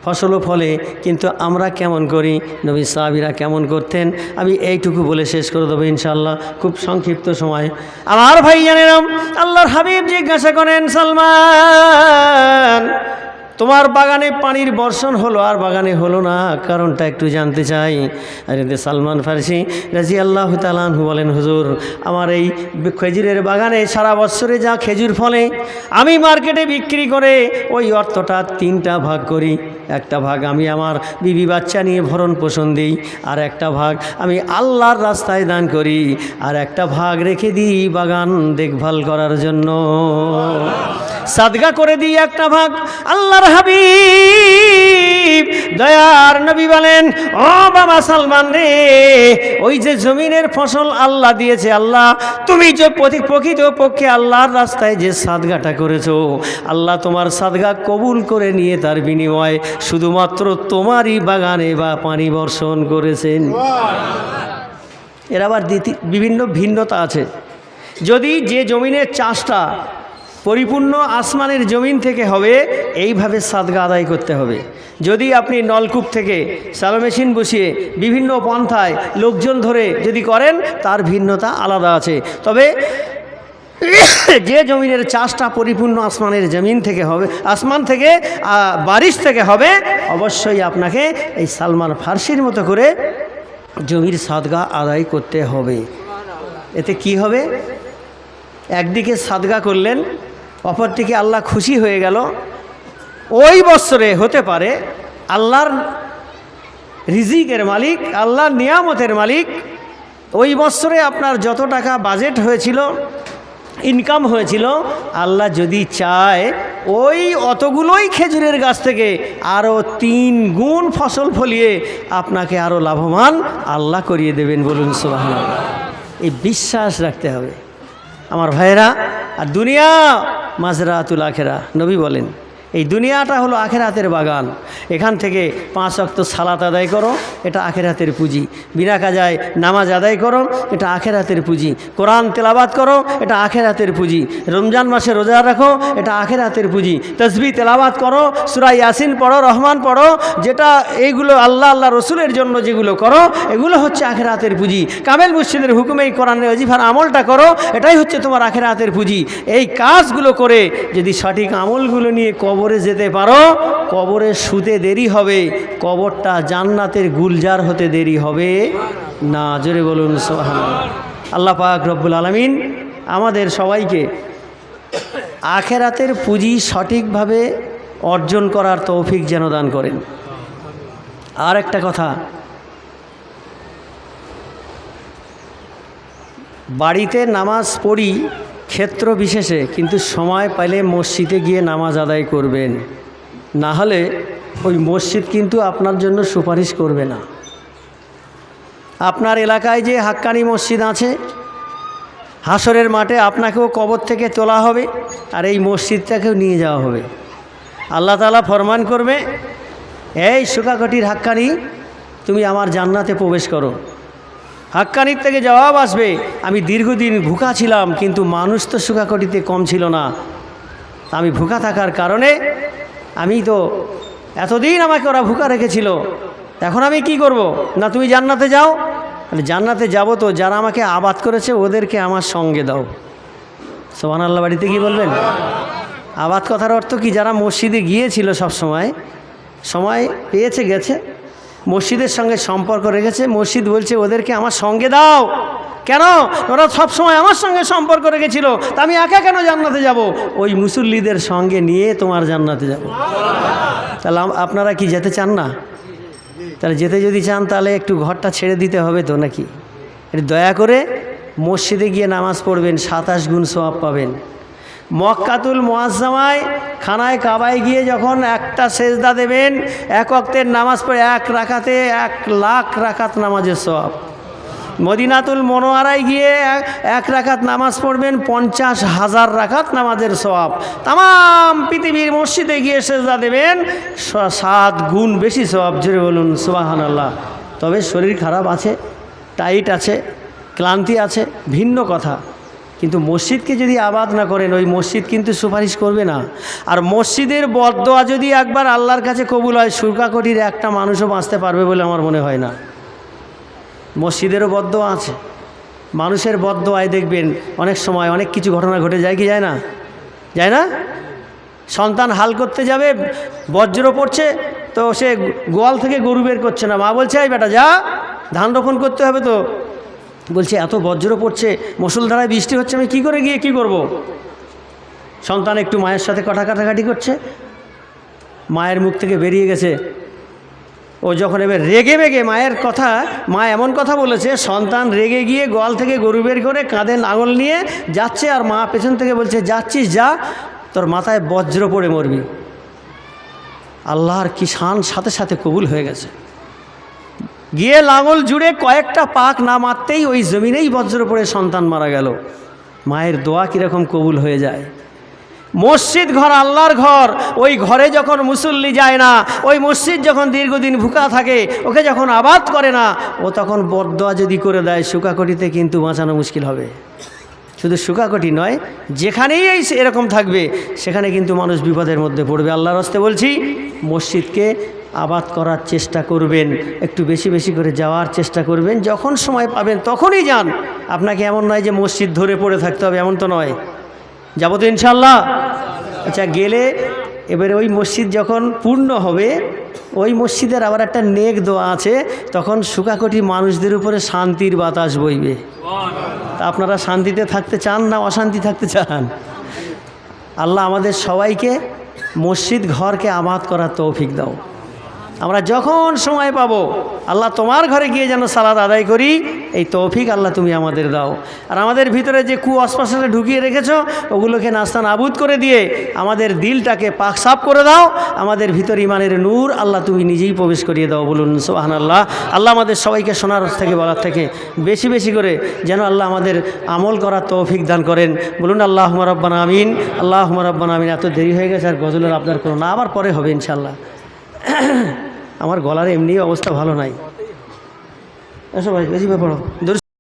ফসলও ফলে, কিন্তু আমরা কেমন করি, নবী সাহাবীরা কেমন করতেন, আমি এইটুকু বলে শেষ করে দেবো ইনশাআল্লাহ, খুব সংক্ষিপ্ত সময়। আমার ভাই জানেন, আল্লাহর হাবিব জিজ্ঞাসা করেন, সালমান তোমার বাগানে পানির বর্ষণ হলো আর বাগানে হলো না, কারণটা একটু জানতে চাই। আর সালমান ফার্সি রাদিয়াল্লাহু তাআলা আনহু বলেন, হুজুর আমার এই খেজুরের বাগানে সারা বছরে যা খেজুর ফলে আমি মার্কেটে বিক্রি করে ওই অর্থটা 3টা ভাগ করি। একটা ভাগ আমি আমার বিবি বাচ্চা নিয়ে ভরণ পোষণ দিই, আর একটা ভাগ আমি আল্লাহর রাস্তায় দান করি, আর একটা ভাগ রেখে দিই বাগান দেখভাল করার জন্য, সাদগা করে দিই একটা ভাগ। আল্লাহর হাবিব দয়ার নবী বলেন, ও বাবা সালমান রে, ওই যে জমিনের ফসল আল্লাহ দিয়েছে, আল্লাহ তুমি যে প্রকৃত পক্ষে আল্লাহর রাস্তায় যে সাদগাটা করেছো, আল্লাহ তোমার সাদগা কবুল করে নিয়ে তার বিনিময়ে শুধুমাত্র তোমারই বাগানে বা পানি বর্ষণ করেছেন। এর আবার বিভিন্ন ভিন্নতা আছে। যদি যে জমিনের চাষটা পরিপূর্ণ আসমানের জমিন থেকে হবে, এইভাবে সাদগা আদায় করতে হবে। যদি আপনি নলকূপ থেকে শ্যালো মেশিন বসিয়ে বিভিন্ন পন্থায় লোকজন ধরে যদি করেন, তার ভিন্নতা আলাদা আছে। তবে যে জমিনের চাষটা পরিপূর্ণ আসমানের জমিন থেকে হবে, আসমান থেকে বারিশ থেকে হবে, অবশ্যই আপনাকে এই সালমান ফার্সির মতো করে জমির সাদগা আদায় করতে হবে। এতে কি হবে? একদিকে সাদগা করলেন, অপরদিকে আল্লাহ খুশি হয়ে গেল। ওই বছরে হতে পারে আল্লাহর রিজিকের মালিক, আল্লাহর নিয়ামতের মালিক, ওই বছরে আপনার যত টাকা বাজেট হয়েছিল, ইনকাম হয়েছিল, আল্লাহ যদি চায় ওই অতগুলোই খেজুরের গাছ থেকে আরও 3 গুণ ফসল ফলিয়ে আপনাকে আরও লাভবান আল্লাহ করিয়ে দেবেন। বলুন সুবহানাল্লাহ। এই বিশ্বাস রাখতে হবে আমার ভাইয়েরা। আর দুনিয়া মাজরাতুল আখেরা, নবী বলেন এই দুনিয়াটা হলো আখেরাতের বাগান। এখান থেকে 5 ওয়াক্ত সালাত আদায় করো, এটা আখেরাতের পুঁজি। বিনা কাজায় নামাজ আদায় করো, এটা আখেরাতের পুঁজি। কোরআন তেলাওয়াত করো, এটা আখেরাতের পুঁজি। রমজান মাসে রোজা রাখো, এটা আখেরাতের পুঁজি। তাসবিহ তেলাওয়াত করো, সূরা ইয়াসিন পড়ো, রহমান পড়ো, যেটা এইগুলো আল্লাহ রসুলের জন্য যেগুলো করো, এগুলো হচ্ছে আখেরাতের পুঁজি। কামেল মুর্শিদের হুকুমে এই কোরআনের ওয়াজিফার আমলটা করো, এটাই হচ্ছে তোমার আখেরাতের পুঁজি। এই কাজগুলো করে যদি সঠিক আমলগুলো নিয়ে কবরে যেতে পারো, কবরে শুতে দেরি হবে, কবরটা জান্নাতের গুলজার হতে দেরি হবে না। জোরে বলুন সুবহানাল্লাহ। আল্লাহ পাক রব্বুল আলামিন আমাদের সবাইকে আখেরাতের পুঁজি সঠিকভাবে অর্জন করার তৌফিক যেন দান করেন। আর একটা কথা, বাড়িতে নামাজ পড়ি ক্ষেত্র বিশেষে, কিন্তু সময় পাইলে মসজিদে গিয়ে নামাজ আদায় করবেন, না হলে ওই মসজিদ কিন্তু আপনার জন্য সুপারিশ করবে না। আপনার এলাকায় যে হাক্কানি মসজিদ আছে, হাসরের মাঠে আপনাকেও কবর থেকে তোলা হবে আর এই মসজিদটাকেও নিয়ে যাওয়া হবে। আল্লাহ তাআলা ফরমান করবে, এই শুকাকটির হাক্কানি, তুমি আমার জান্নাতে প্রবেশ করো। হাক্কানির থেকে জবাব আসবে, আমি দীর্ঘদিন ভুকা ছিলাম, কিন্তু মানুষ তো শুকাকটিতে কম ছিল না। আমি ভুকা থাকার কারণে আমি তো এতদিন আমাকে ওরা ভুকা রেখেছিল, এখন আমি কি করব? না তুমি জান্নাতে যাও। জান্নাতে যাব তো যারা আমাকে আবাদ করেছে ওদেরকে আমার সঙ্গে দাও। সুবহানাল্লাহ। বাড়িতে কি বলবেন? আবাদ কথার অর্থ কি? যারা মসজিদে গিয়েছিল সব সময় পেয়েছে, গেছে, মসজিদের সঙ্গে সম্পর্ক রেখেছে, মসজিদ বলছে ওদেরকে আমার সঙ্গে দাও। কেন? ওরা সব সময় আমার সঙ্গে সম্পর্ক রেখেছিল, তা আমি একা কেন জান্নাতে যাব? ওই মুসল্লিদের সঙ্গে নিয়ে তোমার জান্নাতে যাব। তাহলে আপনারা কি যেতে চান না? তাহলে যেতে যদি চান তাহলে একটু ঘরটা ছেড়ে দিতে হবে তো নাকি? একটু দয়া করে মসজিদে গিয়ে নামাজ পড়বেন, 27 গুণ সওয়াব পাবেন। মক্কাতুল মুআজ্জামায় খানায় কাবায় গিয়ে যখন একটা সেজদা দেবেন, 1 ওয়াক্তের নামাজ পড়ে 1 রাকাতে 1 লাখ রাকাত নামাজের সওয়াব। মদিনাতুল মুনাওয়ারায় গিয়ে 1 রাকাত নামাজ পড়বেন, 50,000 রাকাত নামাজের সওয়াব। তাম পৃথিবীর মসজিদে গিয়ে সেজদা দেবেন, 7 গুণ বেশি সওয়াব। জোরে বলুন সুবহানাল্লাহ। তবে শরীর খারাপ আছে, টাইট আছে, ক্লান্তি আছে, ভিন্ন কথা, কিন্তু মসজিদকে যদি আবাদ না করেন, ওই মসজিদ কিন্তু সুপারিশ করবে না। আর মসজিদের বদদোয়া যদি একবার আল্লাহর কাছে কবুল হয়, শুকাকটির একটা মানুষও বাঁচতে পারবে বলে আমার মনে হয় না। মসজিদেরও বদদোয়া আছে, মানুষের বদদোয়ায় দেখবেন অনেক সময় অনেক কিছু ঘটনা ঘটে যায়, কি যায় না? যায় না? সন্তান হাল করতে যাবে, বজ্র পড়ছে, তো সে গোয়াল থেকে গরু বের করছে না, মা বলছে এই বেটা যা, ধান রোপণ করতে হবে। তো বলছে এত বজ্র পড়ছে, মুষলধারায় বৃষ্টি হচ্ছে, আমি কি করে গিয়ে কি করব? সন্তান একটু মায়ের সাথে কাটাকাটি করছে, মায়ের মুখ থেকে বেরিয়ে গেছে, ও যখন এবার রেগে বেগে মায়ের কথা, মা এমন কথা বলেছে, সন্তান রেগে গিয়ে গোয়াল থেকে গরু বের করে কাঁধে লাঙল নিয়ে যাচ্ছে, আর মা পেছন থেকে বলছে যাচ্ছিস যা, তোর মাথায় বজ্র পড়ে মরবি। আল্লাহর কি শান, সাথে সাথে কবুল হয়ে গেছে। গিয়ে লাঙল জুড়ে কয়েকটা পাক না মারতেই ওই জমিনেই বজ্র পড়ে সন্তান মারা গেল। মায়ের দোয়া কীরকম কবুল হয়ে যায়। মসজিদ ঘর আল্লাহর ঘর, ওই ঘরে যখন মুসল্লি যায় না, ওই মসজিদ যখন দীর্ঘদিন ভুকা থাকে, ওকে যখন আবাদ করে না, ও তখন বদদোয়া যদি করে দেয়, শুকাকটিতে কিন্তু বাঁচানো মুশকিল হবে। শুধু শুকাকটি নয়, যেখানেই এরকম থাকবে সেখানে কিন্তু মানুষ বিপদের মধ্যে পড়বে। আল্লাহর হস্তে বলছি, মসজিদকে আবাদ করার চেষ্টা করবেন, একটু বেশি বেশি করে যাওয়ার চেষ্টা করবেন। যখন সময় পাবেন তখনই যান। আপনাকে এমন নয় যে মসজিদ ধরে পড়ে থাকতে হবে, এমন তো নয়। যাবো তো ইনশাল্লাহ? আচ্ছা, গেলে এবারে ওই মসজিদ যখন পূর্ণ হবে, ওই মসজিদের আবার একটা নেক দোয়া আছে, তখন শুকাকটি মানুষদের উপরে শান্তির বাতাস বইবে। তা আপনারা শান্তিতে থাকতে চান না অশান্তি থাকতে চান? আল্লাহ আমাদের সবাইকে মসজিদ ঘরকে আবাদ করার তৌফিক দাও। আমরা যখন সময় পাবো আল্লাহ তোমার ঘরে গিয়ে যেন সালাত আদায় করি, এই তৌফিক আল্লাহ তুমি আমাদের দাও। আর আমাদের ভিতরে যে কুঅস্পর্শে ঢুকিয়ে রেখেছো ওগুলোকে নাস্তা নাবুদ করে দিয়ে আমাদের দিলটাকে পাক সাফ করে দাও। আমাদের ভিতর ইমানের নূর আল্লাহ তুমি নিজেই প্রবেশ করিয়ে দাও। বলুন সুবহানাল্লাহ। আল্লাহ আমাদের সবাইকে শোনার থেকে বলার থেকে বেশি বেশি করে যেন আল্লাহ আমাদের আমল করার তৌফিক দান করেন। বলুন আল্লাহুম্মা রাব্বানা আমিন, আল্লাহুম্মা রাব্বানা আমিন। এত দেরি হয়ে গেছে, আর গজলের আপনার কোনো না, আবার পরে হবে ইনশাল্লাহ। আমার গলার এমনি অবস্থা ভালো নাই। এসো ভাই, বেশি ব্যাপার